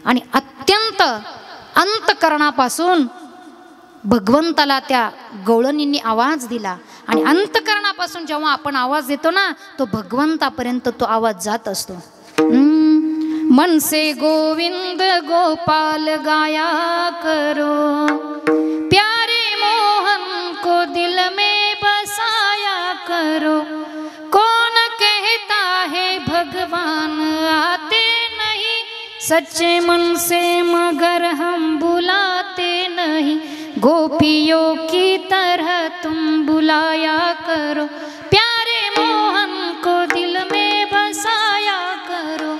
आणि अत्यंत अंतकरणापासून भगवंताला त्या गवळणींनी आवाज दिला. आणि अंतकरणापासून जेव्हा आपण आवाज देतो ना, तो भगवंतापर्यंत तो आवाज जात असतो. मन से गोविंद गोपाल गाया करो, प्यारे मोहन को दिल में बसाया करो. कौन कहता है भगवान आते नहीं, सच्चे मन से मगर हम बुलाते नहीं. गोपियों की तरह तुम बुलाया करो, प्यारे मोहन को दिल में बसाया करो.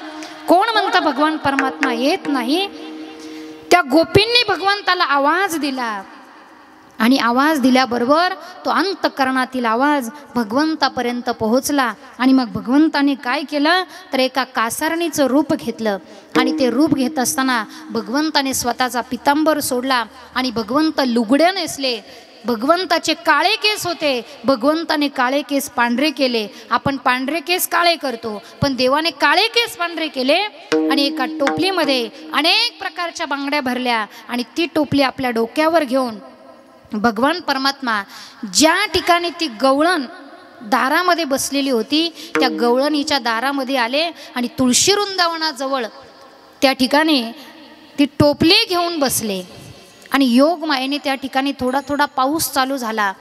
कोण म्हणता भगवान परमात्मा येत नाही? त्या गोपींनी भगवंताला आवाज दिला. आणि आवाज दिल्याबरोबर तो अंतकरणातील आवाज भगवंतापर्यंत पोहोचला. आणि मग भगवंताने काय केलं तर एका कासारणीचं रूप घेतलं. आणि ते रूप घेत असताना भगवंताने स्वतःचा पितांबर सोडला आणि भगवंत लुगडे नेसले. भगवंताचे काळे केस होते, भगवंताने काळे केस पांढरे केले. आपण पांढरे केस काळे करतो, पण देवाने काळे केस पांढरे केले. आणि एका टोपलीमध्ये अनेक प्रकारच्या बांगड्या भरल्या. आणि ती टोपली आपल्या डोक्यावर घेऊन भगवान परमात्मा ज्या ठिकाणी ती गवळण दारामध्ये बसलेली होती त्या गवळणीच्या दारामध्ये आले. आणि तुळशी वृंदावनाजवळ त्या ठिकाणी ती टोपली घेऊन बसले. आणि योग मायेने त्या ठिकाणी थोडा थोडा पाऊस चालू झाला.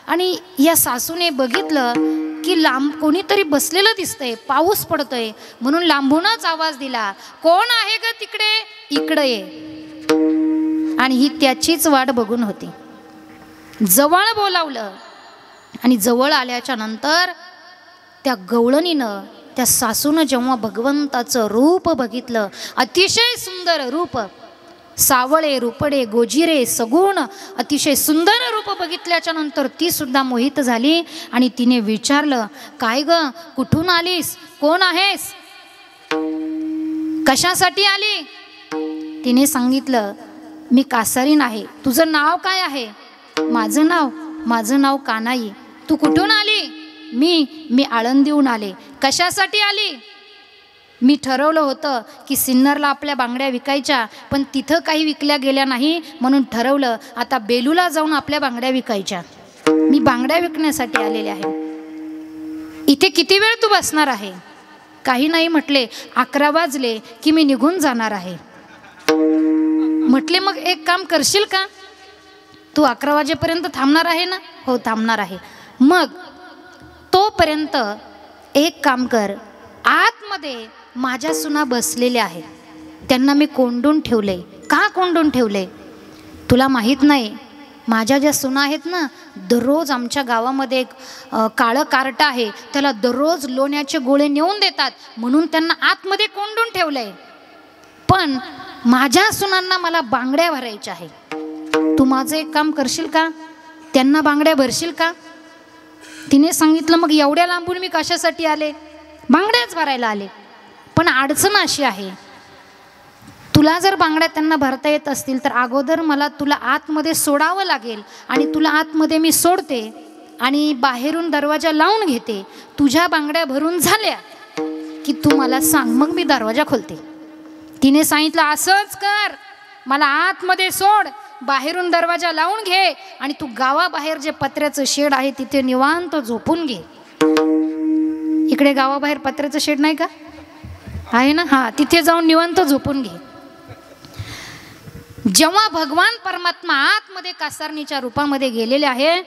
आणि या सासूने बघितलं की लांब कोणीतरी बसलेलं दिसतंय, पाऊस पडतोय. म्हणून लांबूनच आवाज दिला, कोण आहे ग तिकडे, इकडे ये. आणि ही त्याचीच वाट बघून होती. जवळ बोलावलं. आणि जवळ आल्याच्या नंतर त्या गवळणीनं, त्या सासूनं जेव्हा भगवंताचं रूप बघितलं, अतिशय सुंदर रूप, सावळे रुपडे गोजिरे सगुण अतिशय सुंदर रूप बघितल्याच्या नंतर ती सुद्धा मोहित झाली. आणि तिने विचारलं, काय ग, कुठून आलीस, कोण आहेस, कशासाठी आली? तिने सांगितलं, मी कासारीन आहे. तुझं नाव काय आहे? माझं नाव कानाई. तू कुठून आली? मी आळंदीहून आले. कशासाठी आली? मी ठरवलं होतं की सिन्नरला आपल्या बांगड्या विकायच्या, पण तिथं काही विकल्या गेल्या नाही, म्हणून ठरवलं आता बेलूला जाऊन आपल्या बांगड्या विकायच्या. मी बांगड्या विकण्यासाठी आलेले आहे. इथे किती वेळ तू बसणार आहे? काही नाही म्हटले, 11 वाजले की मी निघून जाणार आहे. म्हटले, मग एक काम करशील का? तू 11 वाजेपर्यंत थांबणार आहे ना? हो, थांबणार आहे. मग तोपर्यंत एक काम कर, आतमध्ये माझ्या सुना बसलेल्या आहेत, त्यांना मी कोंडून ठेवले. का कोंडून ठेवले तुला माहीत नाही? माझ्या ज्या सुना आहेत ना, दररोज आमच्या गावामध्ये एक काळं कार्ट आहे, त्याला दररोज लोण्याचे गोळे नेऊन देतात, म्हणून त्यांना आतमध्ये कोंडून ठेवलंय. पण माझ्या सुनांना मला बांगड्या भरायच्या आहे. तू माझं एक काम करशील का? त्यांना बांगड्या भरशील का? तिने सांगितलं, मग एवढ्या लांबून मी कशासाठी आले? बांगड्याच भरायला आले. पण अडचण अशी आहे, तुला जर बांगड्या त्यांना भरता येत असतील तर अगोदर मला तुला आतमध्ये सोडावं लागेल. आणि तुला आतमध्ये मी सोडते आणि बाहेरून दरवाजा लावून घेते. तुझ्या बांगड्या भरून झाल्या की तू मला सांग, मग मी दरवाजा खोलते. तिने सांगितलं, असंच कर, मला आतमध्ये सोड, बाहेरून दरवाजा लावून घे आणि तू गावाबाहेर जे पत्र्याचं शेड आहे तिथे निवांत झोपून घे. इकडे गावाबाहेर पत्र्याचं शेड नाही का? आहे ना? हां, तिथे जाऊन निवांत झोपून घे. जेव्हा भगवान परमात्मा आतमध्ये कासारणीच्या रूपामध्ये गेलेले आहे,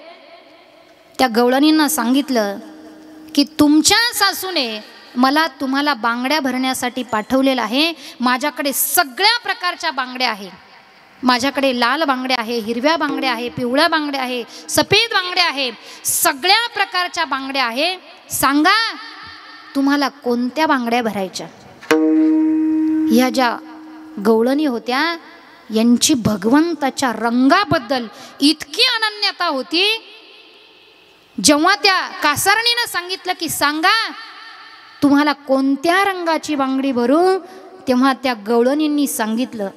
त्या गवळणींना सांगितलं की तुमच्या सासूने मला तुम्हाला बांगड्या भरण्यासाठी पाठवलेलं आहे. माझ्याकडे सगळ्या प्रकारच्या बांगड्या आहे. माझ्याकडे लाल बांगड्या आहे, हिरव्या बांगड्या आहे, पिवळ्या बांगड्या आहे, सफेद बांगड्या आहे, सगळ्या प्रकारच्या बांगड्या आहे. सांगा तुम्हाला कोणत्या बांगड्या भरायच्या? ह्या ज्या गवळणी होत्या यांची भगवंताच्या रंगाबद्दल इतकी अनन्यता होती जेव्हा त्या कासारणीनं सांगितलं की सांगा तुम्हाला कोणत्या रंगाची बांगडी भरू, तेव्हा त्या गवळणींनी सांगितलं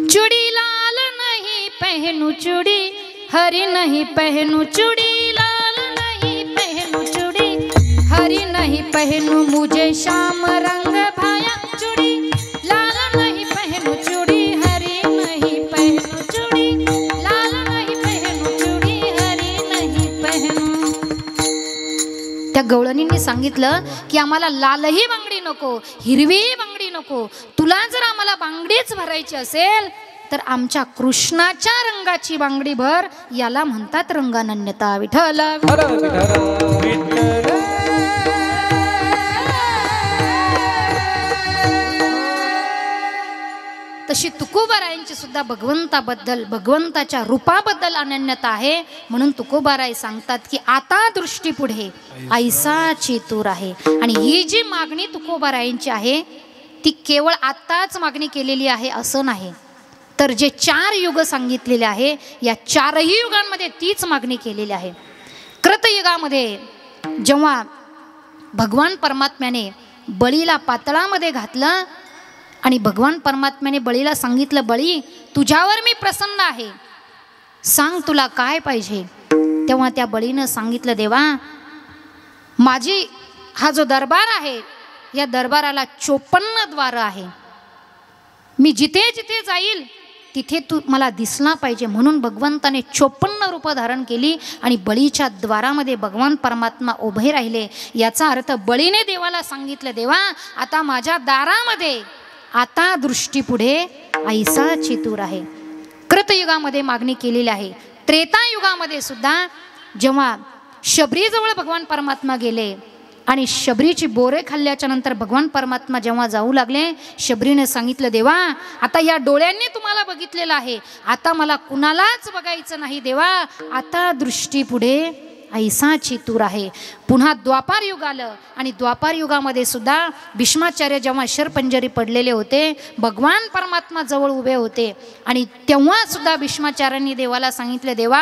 चुडी लाल नहीं पहनू चुडी, हरी नहीं पहनू चुडी, लाल नहीं पहनू चुडी, हरी नहीं पहनू, मुझे श्याम रंग भाया चुड़ी, लाल नहीं पहनू चुड़ी, हरी नहीं पहनू चुड़ी, लाल नहीं पहनू चुड़ी, हरी नहीं पहनू। त्या गवळणींनी सांगितलं की आम्हाला लालही बांगडी नको, हिरवी बांगडी नको, तुला जर आम्हाला बांगडीच भरायची असेल तर आमच्या कृष्णाच्या रंगाची बांगडी भर, याला म्हणतात रंगानन्यता। विठ्ठल तशी तुकोबारायांची सुद्धा भगवंताबद्दल, भगवंताच्या रूपाबद्दल अनन्यता आहे। म्हणून तुकोबाराय सांगतात की आता दृष्टी पुढे ऐसा चेतूर आहे। आणि ही जी मागणी तुकोबारायांची आहे ती केवळ आताच मागणी केलेली आहे असं नाही, तर जे 4 युग सांगितलेले आहे या 4ही युगांमध्ये तीच मागणी केलेली आहे। कृतयुगामध्ये जेव्हा भगवान परमात्म्याने बळीला पातळामध्ये घातलं आणि भगवान परमात्म्याने बळीला सांगितलं बळी तुझ्यावर मी प्रसन्न आहे, सांग तुला काय पाहिजे। तेव्हा त्या बळीनं सांगितलं देवा माझी हा जो दरबार आहे या दरबाराला 54 द्वार आहे, मी जिथे जिथे जाईल तिथे तू मला दिसला पाहिजे। म्हणून भगवंताने 54 रूप धारण केली आणि बळीच्या द्वारामध्ये भगवान परमात्मा उभे राहिले। याचा अर्थ बळीने देवाला सांगितलं देवा आता माझ्या दारामध्ये आता दृष्टी पुढे ऐसा चेतूर आहे। कृतयुगामध्ये मागणी केलेली आहे। त्रेतायुगामध्ये सुद्धा जेव्हा शबरीजवळ भगवान परमात्मा गेले आणि शबरीची बोरे खाल्ल्याच्या नंतर भगवान परमात्मा जेव्हा जाऊ लागले, शबरीने सांगितलं देवा आता या डोळ्यांनी तुम्हाला बघितलेलं आहे, आता मला कुणालाच बघायचं नाही देवा, आता दृष्टी पुढे ऐसा चेतूर आहे। पुन्हा द्वापार युग आलं आणि द्वापार युगामध्ये सुद्धा भीष्माचार्य जेव्हा शरपंजरी पडलेले होते भगवान परमात्मा जवळ उभे होते आणि तेव्हा सुद्धा भीष्माचार्यांनी देवाला सांगितलं देवा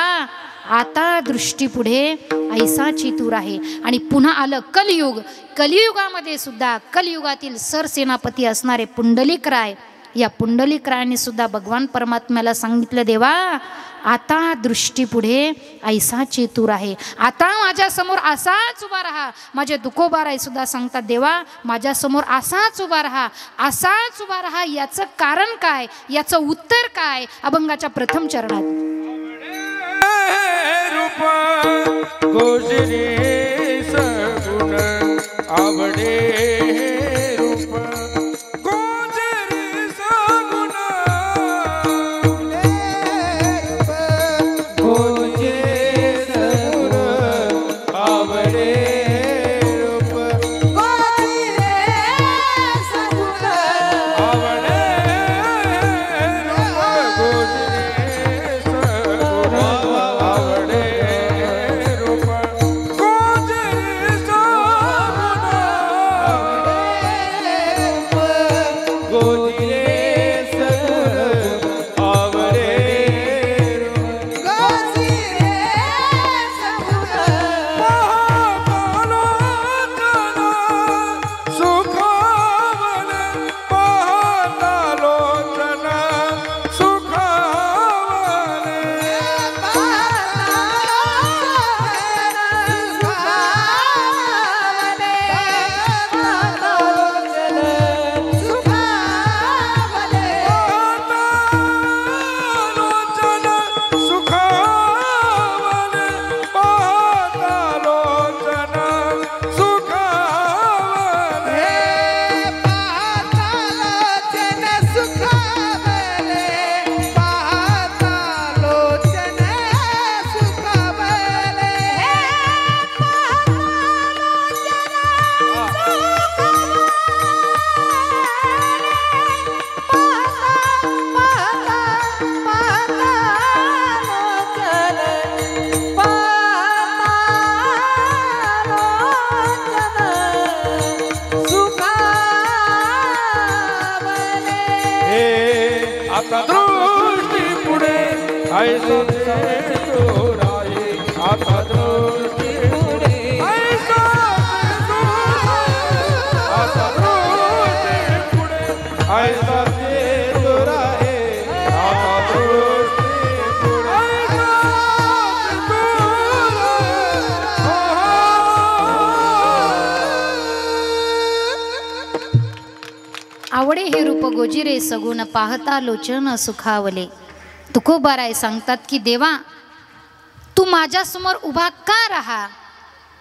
आता दृष्टी पुढे ऐसा चेतूर आहे। आणि पुन्हा आलं कलियुग। कलियुगामध्ये सुद्धा कलियुगातील सरसेनापती असणारे पुंडलिकराय, या पुंडलिकरायाने सुद्धा भगवान परमात्म्याला सांगितलं देवा आता दृष्टी पुढे ऐसा चेतूर आहे, आता माझ्या समोर असाच उभा राहा। माझे तुकोबाराय सुद्धा सांगतात देवा माझ्या समोर असाच उभा राहा, असाच उभा राहा। याचं कारण काय, याचं उत्तर काय, अभंगाच्या प्रथम चरणात रूप गोजरी सगुण आवडे रूप गोजरी सगुण गोजरी सगुण आवडे रूप गोजरी सगुण आवडे रूप गोजरी सगुण आता दृष्टी पुढे ऐसा चेतूर आहे, आता रूप गोजिरे सगुण पाहता लोचन सुखावले. तुकोबाराय सांगतात की देवा तू माझ्यासमोर उभा का राहा.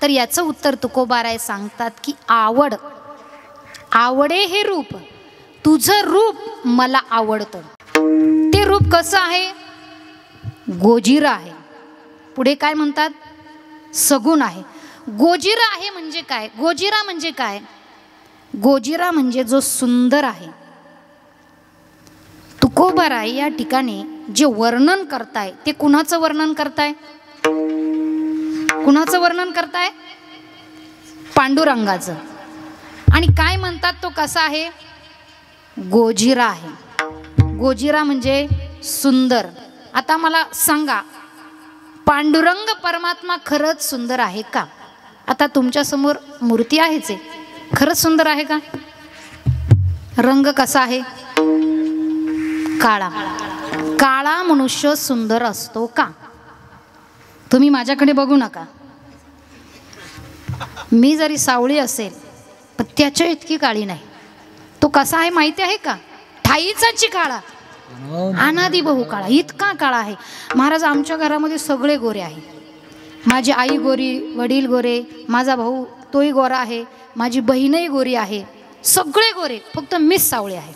तर याचं उत्तर तुकोबाराय सांगतात की आवड. आवडे हे रूप, तुझं रूप मला आवडतं. ते रूप कसं आहे? गोजिरा आहे. पुढे काय म्हणतात? सगुण आहे. गोजिरा आहे म्हणजे काय? गोजिरा म्हणजे काय? गोजिरा म्हणजे जो सुंदर आहे. तुकोबाराय या ठिकाणी जे वर्णन करताय ते कुणाचं वर्णन करताय? कुणाचं वर्णन करताय? पांडुरंगाचं. आणि काय म्हणतात तो कसा आहे? गोजिरा आहे. गोजिरा म्हणजे सुंदर. आता मला सांगा, पांडुरंग परमात्मा खरंच सुंदर आहे का? आता तुमच्या समोर मूर्ती आहेच आहे, खरंच सुंदर आहे का? रंग कसा आहे? काळा. काळा मनुष्य सुंदर असतो का? तुम्ही माझ्याकडे बघू नका. मी जरी सावळी असेल पण त्याच्या इतकी काळी नाही. तो कसा आहे माहिती आहे का? ठाईचाची काळा, अनादी बहु काळा, इतका काळा आहे. महाराज आमच्या घरामध्ये सगळे गोरे आहे. माझी आई गोरी, वडील गोरे, माझा भाऊ तोही गोरा आहे, माझी बहीणही गोरी आहे, सगळे गोरे, फक्त मीच सावळी आहे.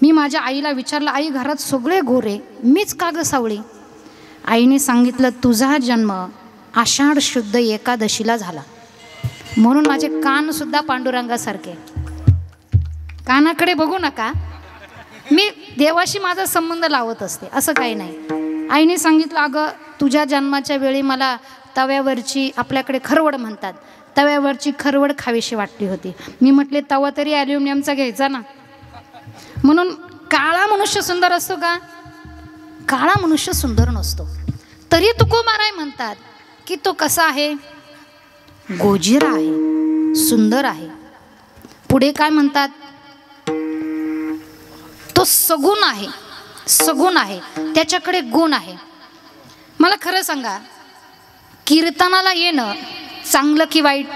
मी माझ्या आईला विचारलं, आई घरात सगळे गोरे, मीच का ग सावळी? आईने सांगितलं, तुझा जन्म आषाढ शुद्ध एकादशीला झाला म्हणून माझे कान सुद्धा पांडुरंगासारखे. कानाकडे बघू नका, मी देवाशी माझा संबंध लावत असते, असं काही नाही. आईने सांगितलं, अगं तुझ्या जन्माच्या वेळी मला तव्यावरची, आपल्याकडे खरवड म्हणतात, तव्यावरची खरवड खावीशी वाटली होती. मी म्हटले तवा तरी ॲल्युमिनियमचा घ्यायचा ना. म्हणून काळा मनुष्य सुंदर असतो का? काळा मनुष्य सुंदर नसतो. तरी तुकोबाराय म्हणतात की तो कसा आहे? गोजिरा आहे, सुंदर आहे. पुढे काय म्हणतात? तो सगुण आहे. सगुण आहे, त्याच्याकडे गुण आहे. मला खरं सांगा, कीर्तनाला येणं चांगलं की वाईट?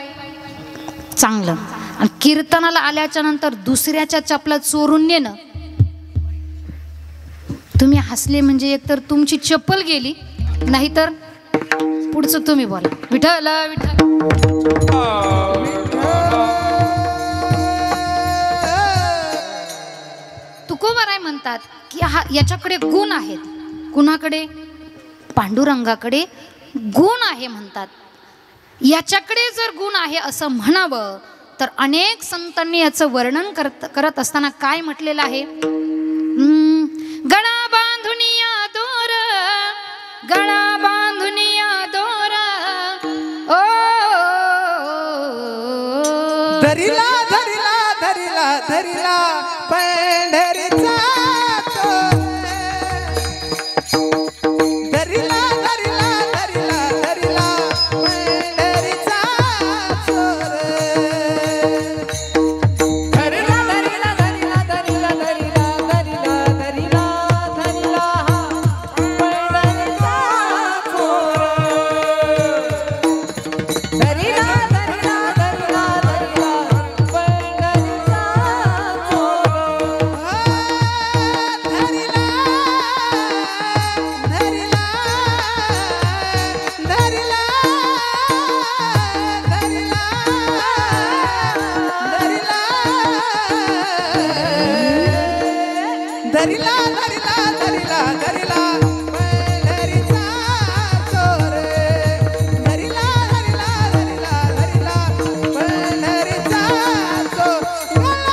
चांगलं. आणि कीर्तनाला आल्याच्या नंतर दुसऱ्याच्या चपला चोरून नेणं, तुम्ही हसले म्हणजे एकतर तुमची चप्पल गेली, नाहीतर पुढचं तुम्ही बोला विठ्ठल विठ्ठल. तुकोबाराय म्हणतात की याच्याकडे गुण आहेत. कुणाकडे? पांडुरंगाकडे गुण आहे म्हणतात. याच्याकडे जर गुण आहे असं म्हणावं तर अनेक संतांनी याचं वर्णन करत असताना काय म्हटलेलं आहे? गळा बांधुनिया दोर, गळा बांधुनिया दोर, ओ धरिला धरिला धरिला धरिला पंढरीचा धरिला धरिला धरिला धरिला पंढरीचा धरिला धरिला धरिला धरिला धरिला धरिला धरिला धरिला पंढरीचा धरिला धरिला धरिला धरिला पंढरीचा धरिला धरिला धरिला धरिला पंढरीचा चोर धरिला धरिला धरिला धरिला पंढरीचा चोर गळा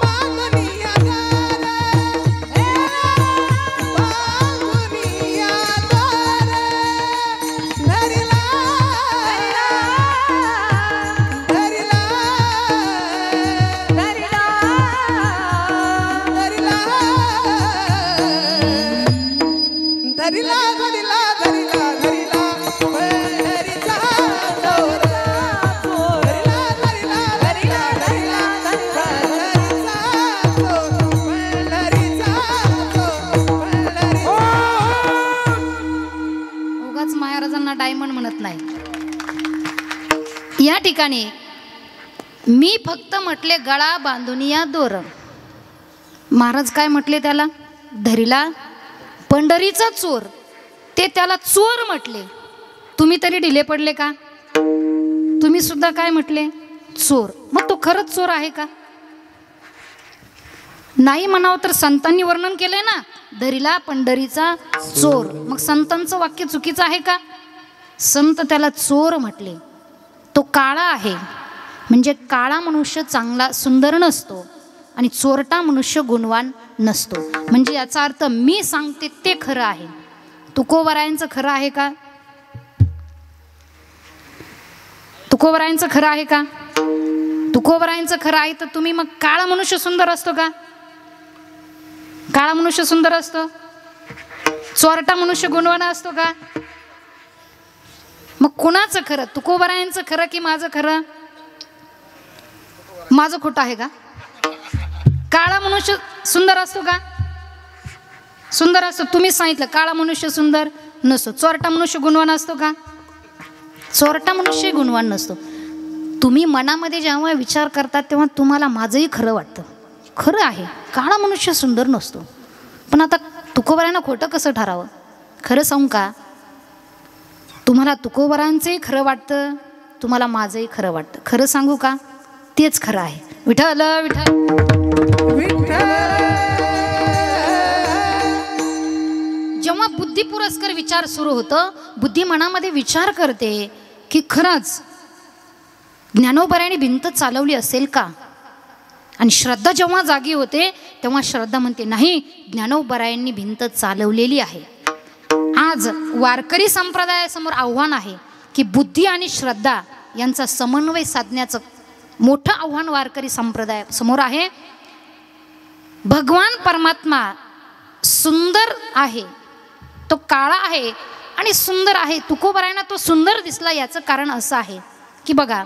बांधुनिया दोर बांधुनिया दोर धरिला धरिला धरिला धरिला धरिला धरिला धरिला पंढरीचा चोर धरिला धरिला धरिला धरिला पंढरीचा चोर पंढरीचा चोर पंढरीचा. उगाच महाराजांना डायमंड म्हणत नाही. या ठिकाणी मी फक्त म्हटले गळा बांधुनिया दोर. महाराज काय म्हटले त्याला? धरिला पंढरीचा चोर, ते त्याला चोर म्हटले. तुम्ही तरी ढिले पडले का? तुम्ही सुद्धा काय म्हटले? चोर. मग तो खरंच चोर आहे का? नाही म्हणावं तर संतांनी वर्णन केलंय ना, धरिला पंढरीचा चोर. मग संतांचं वाक्य चुकीचं आहे का? संत त्याला चोर म्हटले. तो काळा आहे, म्हणजे काळा मनुष्य चांगला सुंदर नसतो आणि चोरटा मनुष्य गुणवान नसतो. म्हणजे याचा अर्थ मी सांगते ते खरं आहे. तुकोबरायांचं खरं आहे का? तुकोबरायांचं खरं आहे का? तुकोबरायांचं खरं आहे तर तुम्ही मग काळा मनुष्य सुंदर असतो का? काळा मनुष्य सुंदर असतो? चोरटा मनुष्य गुणवान असतो का? मग कुणाचं खरं? तुकोबरायांचं खरं की माझं खरं? माझं खोटं आहे का? काळा मनुष्य सुंदर असतो का? सुंदर असतो. तुम्ही सांगितलं काळा मनुष्य सुंदर नसतो. चोरटा मनुष्य गुणवान असतो का? चोरटा मनुष्य गुणवान नसतो. तुम्ही मनामध्ये जेव्हा विचार करतात तेव्हा तुम्हाला माझंही खरं वाटतं. खरं आहे, काळा मनुष्य सुंदर नसतो. पण आता तुकोबरायांना खोटं कसं ठरावं? खरं सांगू का? तुम्हाला तुकोबरायांचंही खरं वाटतं, तुम्हाला माझंही खरं वाटतं. खरं सांगू का? तेच खरं आहे. विठ्ठल विठ्ठल. जेव्हा बुद्धी पुरस्कर विचार सुरू होतं, बुद्धी मनामध्ये विचार करते की खरंच ज्ञानोबरायांनी भिंत चालवली असेल का? आणि श्रद्धा जेव्हा जागी होते तेव्हा श्रद्धा म्हणते नाही, ज्ञानोबरायांनी भिंत चालवलेली आहे. आज वारकरी संप्रदायासमोर आव्हान आहे की बुद्धी आणि श्रद्धा यांचा समन्वय साधण्याचं मोठं आव्हान वारकरी संप्रदायासमोर आहे. भगवान परमात्मा सुंदर आहे, तो काळा आहे आणि सुंदर आहे. तुकोबरायांना तो सुंदर दिसला याचं कारण असं आहे की बघा,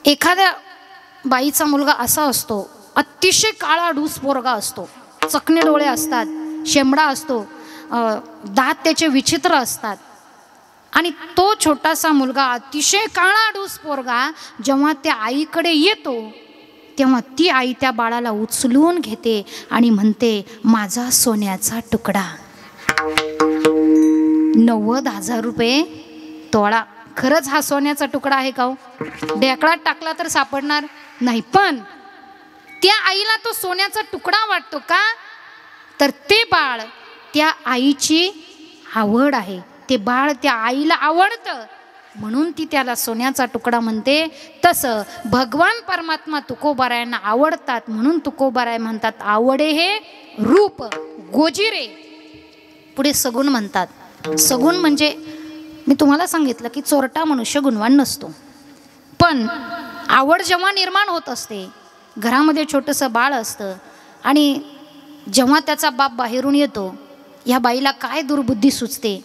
एखाद्या बाईचा मुलगा असा असतो, अतिशय काळा डूस पोरगा असतो, चकणे डोळे असतात, शेंबडा असतो, दात त्याचे विचित्र असतात. आणि तो छोटासा मुलगा अतिशय काळा डूस पोरगा जेव्हा त्या आईकडे येतो तेव्हा ती आई त्या बाळाला उचलून घेते आणि म्हणते माझा सोन्याचा तुकडा. 90,000 रुपये तोळा. खरंच हा सोन्याचा तुकडा आहे का हो? ढेकळात टाकला तर सापडणार नाही. पण त्या आईला तो सोन्याचा तुकडा वाटतो का? तर ते बाळ त्या आईची आवड आहे. ते बाळ त्या आईला आवडतं म्हणून ती त्याला सोन्याचा तुकडा म्हणते. तसं भगवान परमात्मा तुकोबारायांना आवडतात म्हणून तुकोबाराय म्हणतात आवडे हे रूप गोजिरे. पुढे सगुण म्हणतात. सगुण म्हणजे मी तुम्हाला सांगितलं की चोरटा मनुष्य गुणवान नसतो. पण आवड जेव्हा निर्माण होत असते, घरामध्ये छोटंसं बाळ असतं आणि जेव्हा त्याचा बाप बाहेरून येतो, या बाईला काय दुर्बुद्धी सुचते,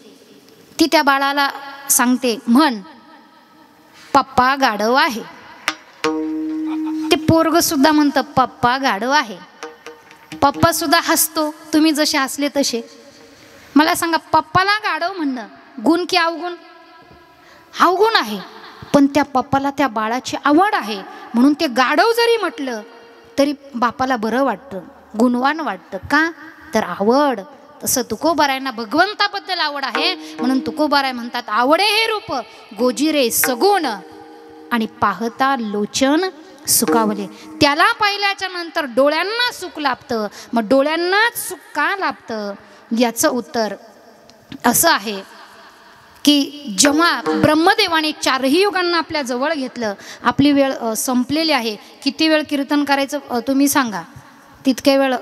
ती त्या बाळाला सांगते म्हण पप्पा गाढव आहे. ते पोरग सुद्धा म्हणतं पप्पा गाढव आहे. पप्पा सुद्धा हसतो, तुम्ही जसे हसले तसे. मला सांगा, पप्पाला गाढव म्हणणं गुण की अवगुण? अवगुण आहे. पण त्या पप्पाला त्या बाळाची आवड आहे म्हणून ते गाढव जरी म्हटलं तरी बापाला बरं वाटतं, गुणवान वाटतं. का? तर आवड. तसं तुकोबारायांना भगवंताबद्दल आवड आहे म्हणून तुकोबाराय म्हणतात आवडे हे रूप गोजिरे सगुण आणि पाहता लोचन सुखावले. त्याला पाहिल्याच्या नंतर डोळ्यांना सुख लाभतं. मग डोळ्यांनाच सुख का लाभतं याचं उत्तर असं आहे की जेव्हा ब्रह्मदेवाने 4ही युगांना आपल्या जवळ घेतलं. आपली वेळ संपलेली आहे. किती वेळ कीर्तन करायचं तुम्ही सांगा, तितके वेळ.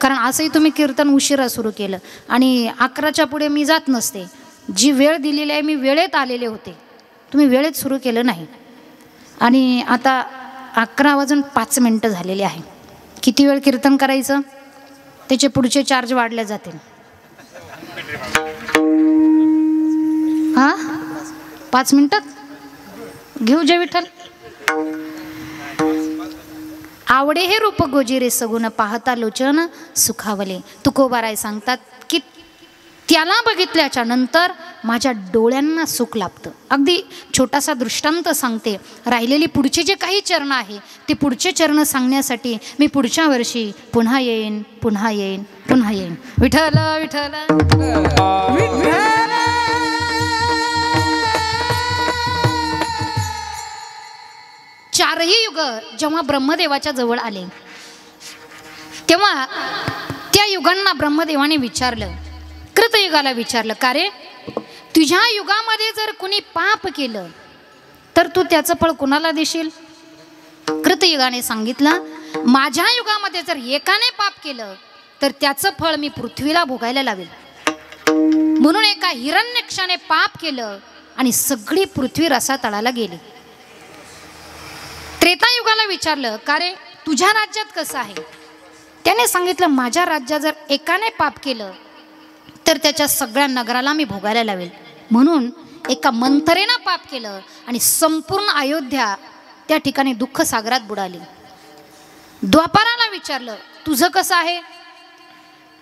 कारण असंही तुम्ही कीर्तन उशिरा सुरू केलं आणि 11च्या पुढे मी जात नसते. जी वेळ दिलेली आहे मी वेळेत आलेले होते, तुम्ही वेळेत सुरू केलं नाही. आणि आता 11:05 झालेले आहे. किती वेळ कीर्तन करायचं? त्याचे पुढचे चार्ज वाढले जातील. हां 5 मिनिटात घेऊ जय विठ्ठल. आवडे हे रूप गोजिरे सगुण पाहता लोचन सुखावले. तुकोबाराय सांगतात की त्याला बघितल्याच्या नंतर माझ्या डोळ्यांना सुख लाभतं. अगदी छोटासा दृष्टांत सांगते. राहिलेली पुढचे जे काही चरण आहे ते पुढचे चरण सांगण्यासाठी मी पुढच्या वर्षी पुन्हा येईन, पुन्हा येईन, पुन्हा येईन. विठ्ठल विठ्ठल. चारही युग जेव्हा ब्रह्मदेवाच्या जवळ आले तेव्हा त्या युगांना ब्रह्मदेवाने विचारलं, कृतयुगाला विचारलं, का रे तुझ्या युगामध्ये जर कुणी पाप केलं तर तू त्याचं फळ कुणाला देशील? कृतयुगाने सांगितलं, माझ्या युगामध्ये जर एकाने पाप केलं तर त्याचं फळ मी पृथ्वीला भोगायला लावेल. म्हणून एका हिरण्यक्षाने पाप केलं आणि सगळी पृथ्वी रसातळाला गेली. त्रेतायुगाला विचारलं, का रे तुझ्या राज्यात कसं आहे? त्याने सांगितलं, माझ्या राज्यात जर एकाने पाप केलं तर त्याच्या सगळ्या नगराला मी भोगायला लावेल. म्हणून एका मंथरेनं पाप केलं आणि संपूर्ण अयोध्या त्या ठिकाणी दुःख सागरात बुडाली. द्वापाराला विचारलं, तुझं कसं आहे?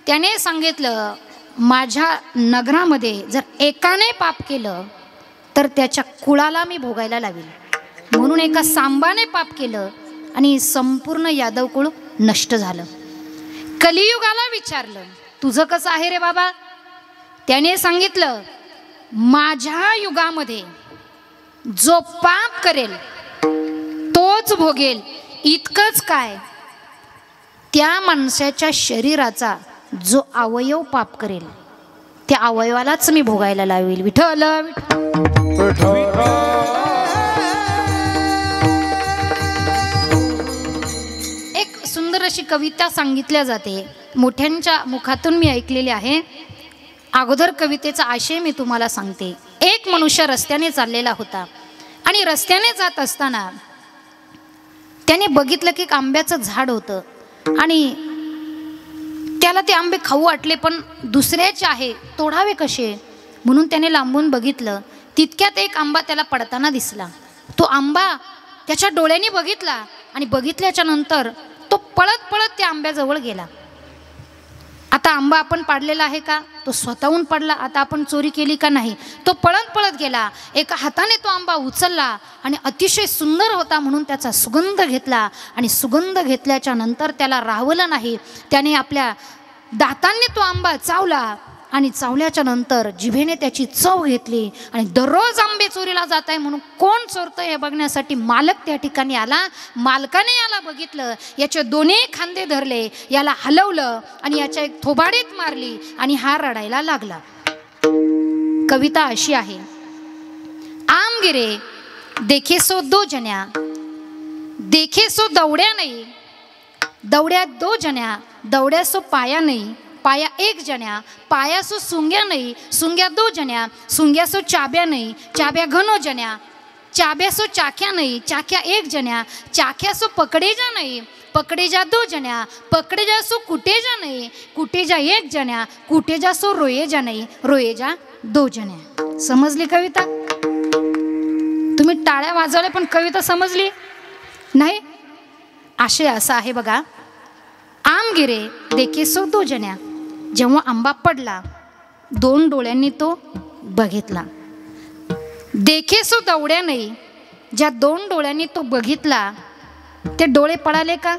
त्याने सांगितलं, माझ्या नगरामध्ये जर एकाने पाप केलं तर त्याच्या कुळाला मी भोगायला लावेल. म्हणून एका सांबाने पाप केलं आणि संपूर्ण यादव कुळ नष्ट झालं. कलियुगाला विचारलं, तुझं कसं आहे रे बाबा? त्याने सांगितलं, माझ्या युगामध्ये जो पाप करेल तोच भोगेल. इतकंच काय, त्या माणसाच्या शरीराचा जो अवयव पाप करेल त्या अवयवालाच मी भोगायला लावेल. विठ्ठल एक सुंदर अशी कविता सांगितल्या जाते, मोठ्यांच्या मुखातून मी ऐकलेली आहे. अगोदर कवितेचा आशय मी तुम्हाला सांगते. एक मनुष्य रस्त्याने चाललेला होता आणि रस्त्याने जात असताना त्याने बघितलं की एक आंब्याचं झाड होतं आणि त्याला ते आंबे खाऊ वाटले, पण दुसऱ्याचे आहे, तोडावे कसे? म्हणून त्याने लांबून बघितलं. तितक्यात एक आंबा त्याला पडताना दिसला. तो आंबा त्याच्या डोळ्यांनी बघितला आणि बघितल्याच्या नंतर तो पळत पळत त्या आंब्याजवळ गेला. आता आंबा आपण पाडलेला आहे का? तो स्वतःहून पडला. आता आपण चोरी केली का? नाही. तो पळत पळत गेला. एका हाताने तो आंबा उचलला आणि अतिशय सुंदर होता म्हणून त्याचा सुगंध घेतला आणि सुगंध घेतल्याच्या नंतर त्याला राहवलं नाही. त्याने आपल्या दातांनी तो आंबा चावला आणि चावल्याच्या नंतर जिभेने त्याची चव घेतली आणि दररोज आंबे चोरीला जात आहे म्हणून कोण चोरतं हे बघण्यासाठी मालक त्या ठिकाणी आला. मालकाने याला बघितलं, याचे दोन्ही खांदे धरले, याला हलवलं आणि याच्या एक थोबाडीत मारली आणि हा रडायला लागला. कविता अशी आहे, आम गिरे देखे सो दो जन्या, देखे सो दौड्या नाही, दौड्या दो जन्या, दौड्या सो पाया नाही, पाया एक जण्या, पाया सो सुंग्या नाही, सुंग्या दो जण्या, सुंग्या सो चाब्या नाही, चाब्या घनो जण्या, चाब्या सो चाख्या नाही, चाख्या एक जण्या, चाख्या सो पकडेजा नाही, पकडेजा दो जण्या, पकडेजा सो कुटेजा नाही, कुटेजा एक जण्या, कुटेजा सो रोयेजा नाही, रोयेजा दो जण्या. समजली कविता? तुम्ही टाळ्या वाजवल्या पण कविता समजली नाही? आशय असा आहे बघा, आम गिरे देखे सो दो जण्या. जेव्हा आंबा पडला दोन डोळ्यांनी तो बघितला. देखे सो दौड्या नाही, ज्या दोन डोळ्यांनी तो बघितला ते डोळे पळाले का?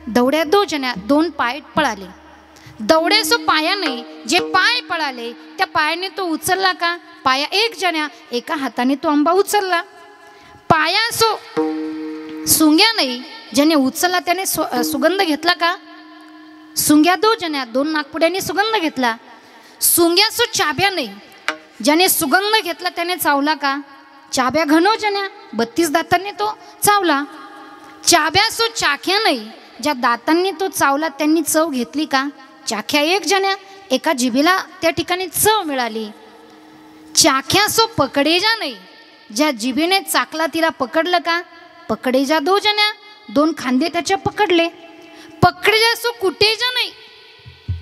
दौड्या दो जण्या, दोन पाय पळाले. दौड्या सो पाया नाही, जे पाय पळाले त्या पायाने तो उचलला का? पाया एक जण्या, एका हाताने तो आंबा उचलला. पाया सो सुंग्या नाही, ज्याने उचलला त्याने सुगंध घेतला का? सुंग्या दो जण्या, दोन नागपुड्यांनी सुगंध घेतला. सुंग्या सो चाब्या नाही, ज्याने सुगंध घेतला त्याने चावला का? चाब्या घनो जण्या, 32 दातांनी तो चावला. चाब्या सो चाख्या नाही, ज्या दातांनी तो चावला त्यांनी चव घेतली का? चाख्या एक जण्या, एका जिभेला त्या ठिकाणी चव मिळाली. चाख्या सो पकडेजा नाही, ज्या जिभेने चाकला तिला पकडलं का? पकडेजा दो जण्या, दोन खांदे त्याच्या पकडले. पकडेजा सो कुटेजा नाही,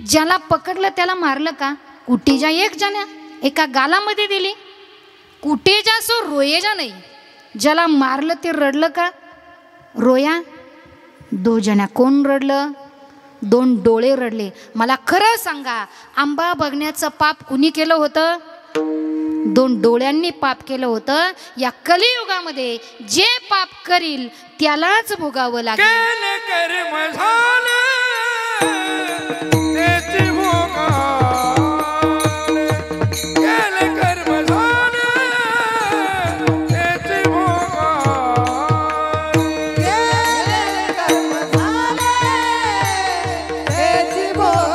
ज्याला पकडलं त्याला मारलं का? कुटेजा एक जण्या, एका गालामध्ये दिली. कुटेजा सो रोयेजा नाही, ज्याला मारलं ते रडलं का? रोया दो जण्या. कोण रडलं? दोन डोळे रडले. मला खरं सांगा, आंबा बघण्याचं पाप कुणी केलं होतं? 2 डोळ्यांनी पाप केलं होतं. या कलियुगामध्ये जे पाप करील त्यालाच भोगावं लागेल. केले कर्म झाले त्याची भोगाले. केले कर्म झाले त्याची भोगाले. केले कर्म झाले त्याची भोगाले.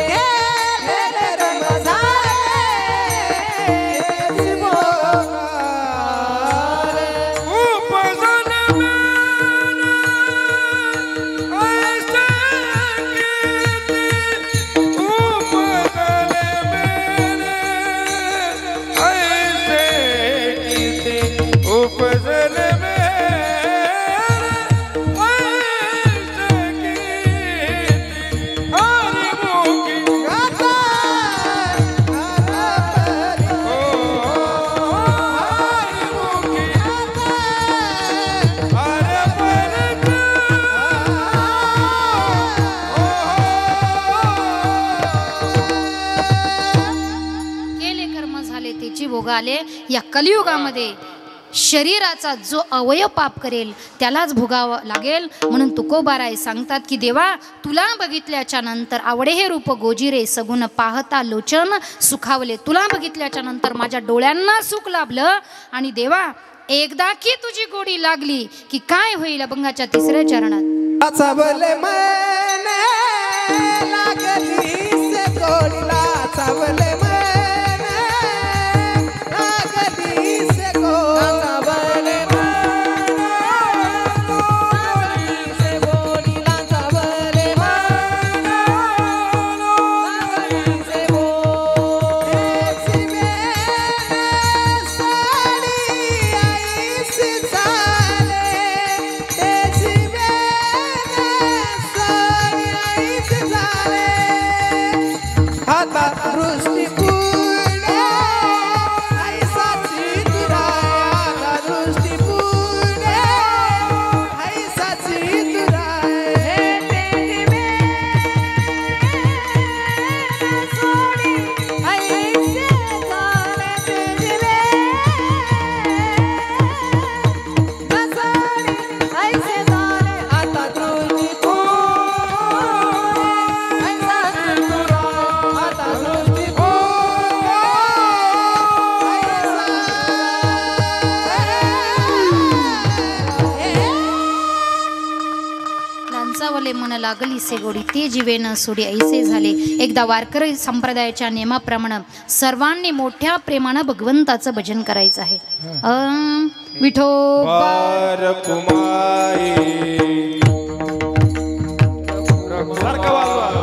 केले कर्म झाले त्याची भोगाले. उपजन भोगाले. या कलियुगामध्ये शरीराचा जो अवयव पाप करेल त्यालाच भोगावं लागेल. म्हणून तुकोबाराय सांगतात की देवा तुला बघितल्याच्या नंतर आवडे हे रूप गोजिरे सगुण पाहता लोचन सुखावले. तुला बघितल्याच्या नंतर माझ्या डोळ्यांना सुख लाभलं. आणि देवा एकदा की तुझी गोडी लागली की काय होईल. अभंगाच्या 3ऱ्या चरणात चावले मने लागली से गोडीला. चावले मने लागली से गोडीला. चावले मने लागली से गोडीला. चावले मने लागली से गोडीला. साडी आईसी चाले त्याची आता दृष्टी पुणे ऐसाची तुराय. आता दृष्टी पुणे ऐसाची तुराय. तेरी सोडी ऐसे झाले. तेरी सोडी ऐसे झाले. आता दृष्टी लांचावले मन लागली से गोडी ते जीवे न सोडी ऐसे झाले. एकदा वारकरी संप्रदायाच्या नियमाप्रमाणे सर्वांनी मोठ्या प्रेमानं भगवंताचं भजन करायचं आहे. विठोबा कुमाई सारखं वाजवा.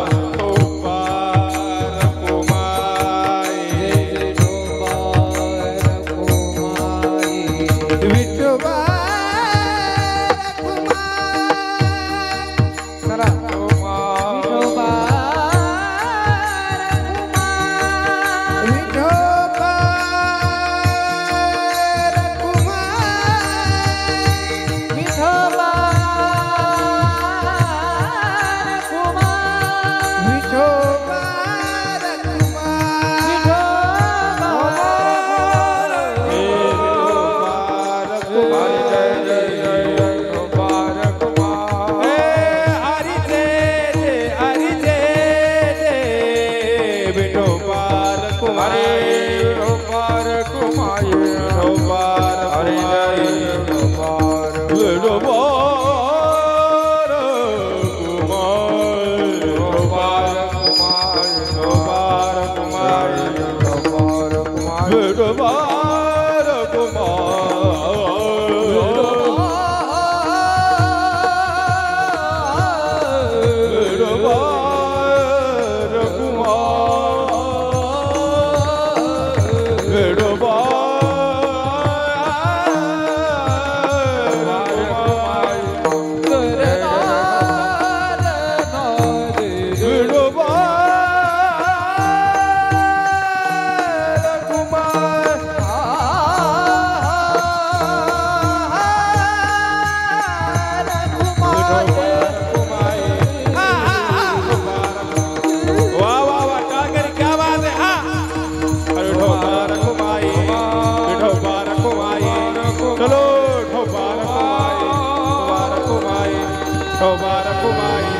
शोभा रखुमाई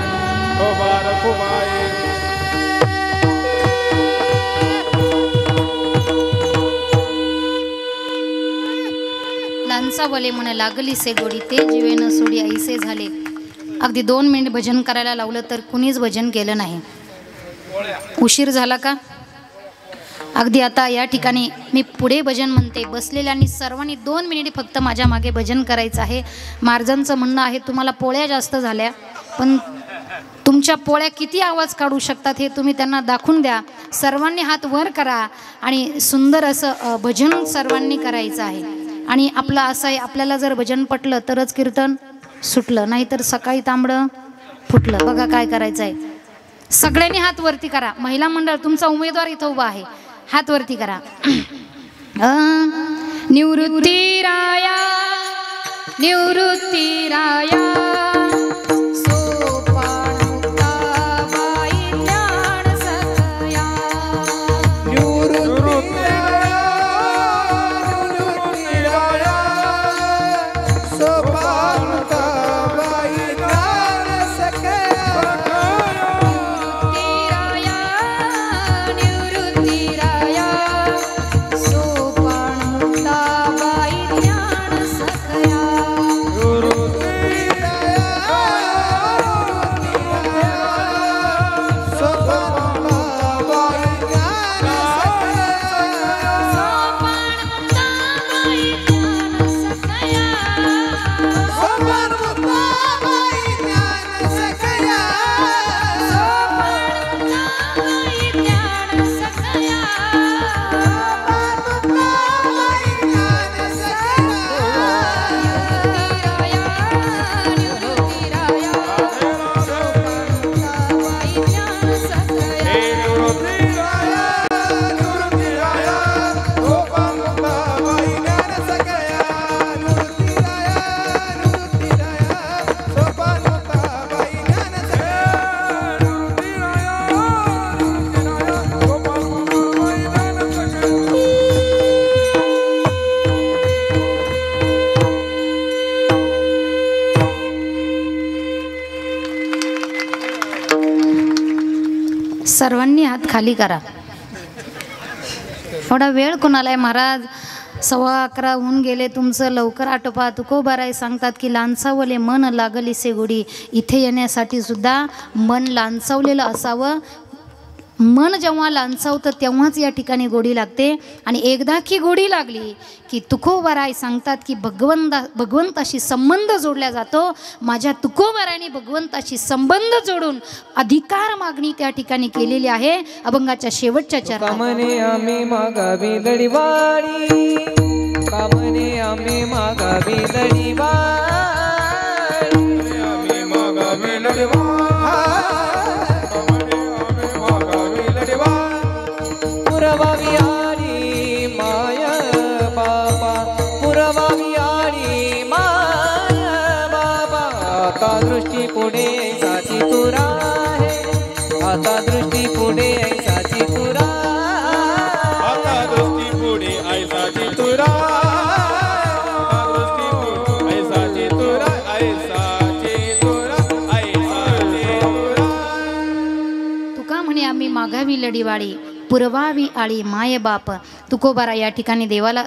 शोभा रखुमाई लांचा वले म्हण लागली से गोडी ते जीवे न सोडी ऐसे झाले. अगदी 2 मिनिट भजन करायला लावलं तर कुणीच भजन केलं नाही. उशीर झाला का? अगदी आता या ठिकाणी मी पुढे भजन म्हणते. बसलेल्यांनी सर्वांनी 2 मिनिट फक्त माझ्या मागे भजन करायचं आहे. महाराजांचं म्हणणं आहे तुम्हाला पोळ्या जास्त झाल्या, पण तुमच्या पोळ्या किती आवाज काढू शकतात हे तुम्ही त्यांना दाखवून द्या. सर्वांनी हात वर करा आणि सुंदर असं भजन सर्वांनी करायचं आहे. आणि आपलं असं आहे, आपल्याला जर भजन पटलं तरच कीर्तन सुटलं, नाहीतर सकाळी तांबडं फुटलं. बघा काय करायचं आहे. सगळ्यांनी हात वरती करा. महिला मंडळ तुमचा उमेदवार इथं उभा आहे, हात वरती करा. निवृत्ती राया निवृत्ती राया सर्वांनी हात खाली करा. थोडा वेळ कोणाला आहे महाराज? 11:15 होऊन गेले. तुमचं लवकर आटोपा. तुकोबाराय सांगतात की लांचावले मन लागली से गोडी. इथे येण्यासाठी सुद्धा मन लांचवलेलं असावं. मन जेव्हा लांचवतं तेव्हाच या ठिकाणी गोडी लागते. आणि एकदा की गोडी लागली की तुकोबाराय सांगतात की भगवंताशी संबंध जोडला जातो. माझ्या तुकोबारायने भगवंताशी संबंध जोडून अधिकार मागणी त्या ठिकाणी केलेली आहे. अभंगाच्या शेवटच्या चरणात कामने आम्ही मागावी लढीवाडी, कामने आम्ही मागावी लढीवाडी, आम्ही मागावी लढवा पुरवावी आडी माय बाबा, पुरवावी आडी माय बाबा. आता दृष्टी पुढे ऐसाची तुरा आहे, आता दृष्टी पुढे ऐसाची तुरा, आता दृष्टी पुढे ऐसाची तुरा, दृष्टी पुढे ऐसाची तुरा, ऐसाची तुरा, ऐसाची तुरा. तुका म्हणे आम्ही मागावी लढीवाडी, पुरवावी आळी मायबाप. तुकोबारा या ठिकाणी देवाला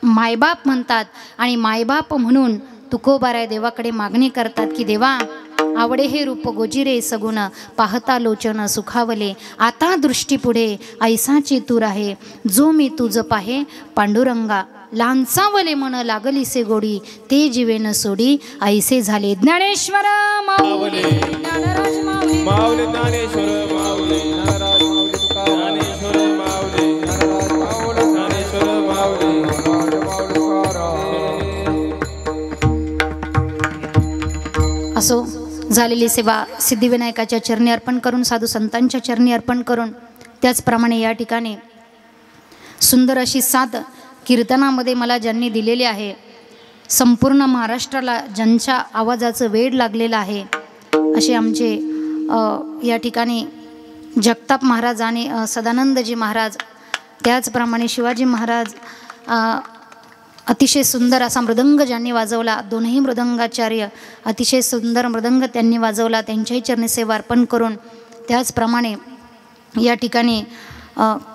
मायबाप म्हणतात. आणि मायबाप म्हणून तुकोबारा देवाकडे मागणी करतात की देवा आवडे हे रूप गोजिरे सगुण, पाहता लोचन सुखावले. आता दृष्टी पुढे ऐसाची तूर आहे, जो मी तुझ पाहे पांडुरंगा. लांचावले मन लागली से गोडी, ते जीवेन सोडी ऐसे झाले. ज्ञानेश्वर माऊली, ज्ञानराज माऊली, माऊली ज्ञानेश्वर माऊली, ज्ञानेश्वर माऊली, ज्ञानेश्वर माऊली. असो झालेली सेवा सिद्धिविनायकाच्या चरणी अर्पण करून, साधू संतांच्या चरणी अर्पण करून, त्याचप्रमाणे या ठिकाणी सुंदर अशी साथ कीर्तनामध्ये मला ज्यांनी दिलेली आहे, संपूर्ण महाराष्ट्राला ज्यांच्या आवाजाचं वेड लागलेलं आहे असे आमचे या ठिकाणी जगताप महाराज आणि सदानंदजी महाराज, त्याचप्रमाणे शिवाजी महाराज, अतिशय सुंदर असा मृदंग ज्यांनी वाजवला, दोनही मृदंगाचार्य अतिशय सुंदर मृदंग त्यांनी वाजवला, त्यांच्याही चरणी सेवा अर्पण करून त्याचप्रमाणे या ठिकाणी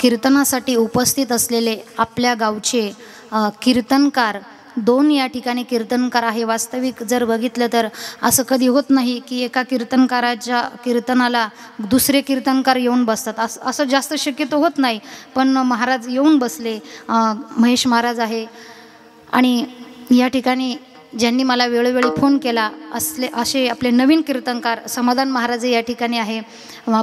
कीर्तनासाठी उपस्थित असलेले आपल्या गावचे कीर्तनकार, 2 या ठिकाणी कीर्तनकार आहे. वास्तविक जर बघितलं तर असं कधी होत नाही की एका कीर्तनकाराच्या कीर्तनाला दुसरे कीर्तनकार येऊन बसतात, असं जास्त शक्यतो होत नाही. पण महाराज येऊन बसले, महेश महाराज आहे. आणि या ठिकाणी ज्यांनी मला वेळोवेळी फोन केला असे आपले नवीन कीर्तनकार समाधान महाराज या ठिकाणी आहे,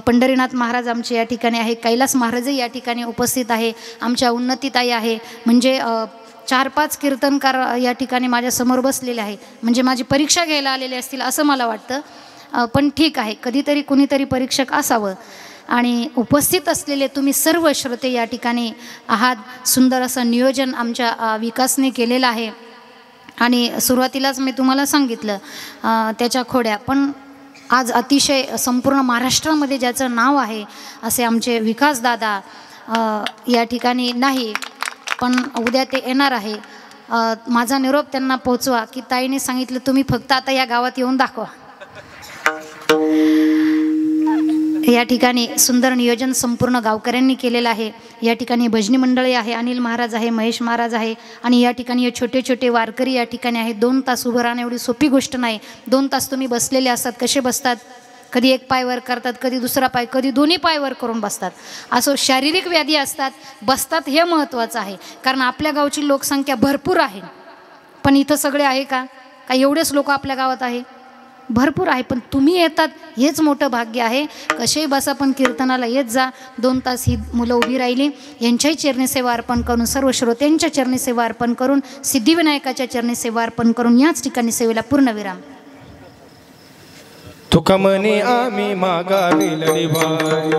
पंढरीनाथ महाराज आमचे या ठिकाणी आहे, कैलास महाराजही या ठिकाणी उपस्थित आहे, आमच्या उन्नतीताई आहे. म्हणजे 4-5 कीर्तनकार या ठिकाणी माझ्यासमोर बसलेले आहे. म्हणजे माझी परीक्षा घ्यायला आलेले असतील असं मला वाटतं. पण ठीक आहे, कधीतरी कुणीतरी परीक्षक असावं. आणि उपस्थित असलेले तुम्ही सर्व श्रोते या ठिकाणी आहात. सुंदर असं नियोजन आमच्या विकासने केलेलं आहे. आणि सुरुवातीलाच मी तुम्हाला सांगितलं त्याच्या खोड्या, पण आज अतिशय संपूर्ण महाराष्ट्रामध्ये ज्याचं नाव आहे असे आमचे विकासदादा या ठिकाणी नाही, पण उद्या ते येणार आहे. माझा निरोप त्यांना पोचवा की ताईने सांगितलं तुम्ही फक्त आता या गावात येऊन दाखवा. या ठिकाणी सुंदर नियोजन संपूर्ण गावकऱ्यांनी केलेलं आहे. या ठिकाणी भजनी मंडळी आहे, अनिल महाराज आहे, महेश महाराज आहे. आणि या ठिकाणी हे छोटे छोटे वारकरी या ठिकाणी आहेत. 2 तास उभं राहणं एवढी सोपी गोष्ट नाही. 2 तास तुम्ही बसलेले असतात. कसे बसतात? कधी एक पाय वर करतात, कधी दुसरा पाय, कधी दोन्ही पाय वर करून बसतात. असं शारीरिक व्याधी असतात, बसतात हे महत्त्वाचं आहे. कारण आपल्या गावची लोकसंख्या भरपूर आहे, पण इथं सगळे आहे का? एवढेच लोक आपल्या गावात आहे? भरपूर आहे, पण तुम्ही येतात हेच मोठं भाग्य आहे. कसेही बसा पण कीर्तनाला येत जा. 2 तास ही मुलं उभी राहिली. यांच्याही चरणी सेवा अर्पण करून, सर्व श्रोत्यांच्या चरणी सेवा अर्पण करून, सिद्धिविनायकाच्या चरणी सेवा अर्पण करून याच ठिकाणी सेवेला पूर्णविराम. तुका म्हणे आम्ही मागावी लढीबाई,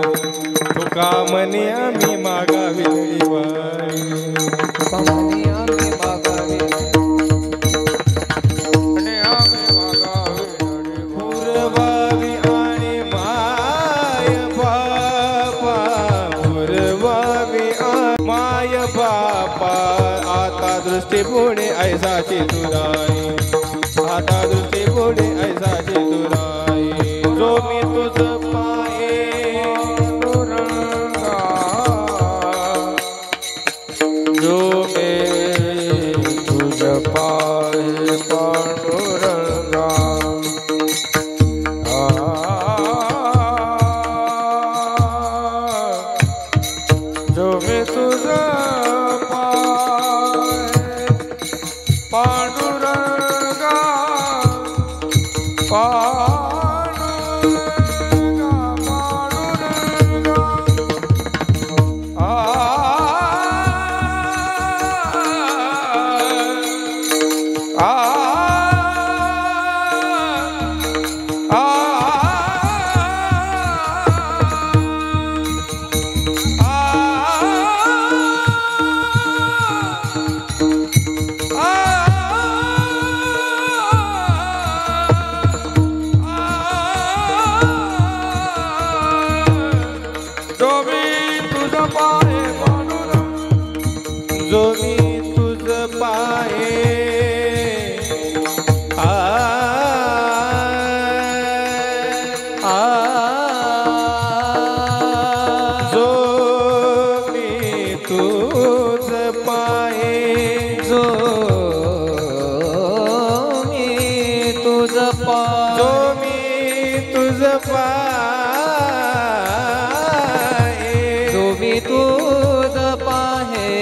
तुका म्हणे आम्ही मागावी लढीबाई, तुका म्हणे आम्ही मागावी पुरवावी आणि माय बापा, पुरवावी माय बापा. आता दृष्टी पुढे ऐसाची तुराई, आता दृष्टी पुढे ऐसाची तुराई. जो मी तुझ पाये पांडुरंगा, जो मी तुझ पाये पांडुरंगा. जो मी तुझ पाये पांडुरंगा, जो मी तुझ पाये जो मी तुझ पाये, जो मी तुझ पाये, जो मी तुझ पाये, जो मी तुझ पाहे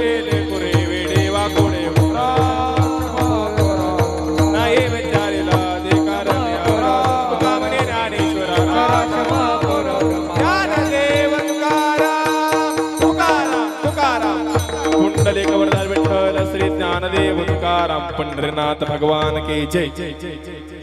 वेद पुरे वेडे वाकोडे नाही विचारिला अधिकार तुकामने ज्ञानेश्वरा ज्ञानदेव तुकाराम कुंडलिक वरदान विठ्ठल श्री ज्ञानदेव तुकाराम पंढरीनाथ भगवान की जय जय जय जय जय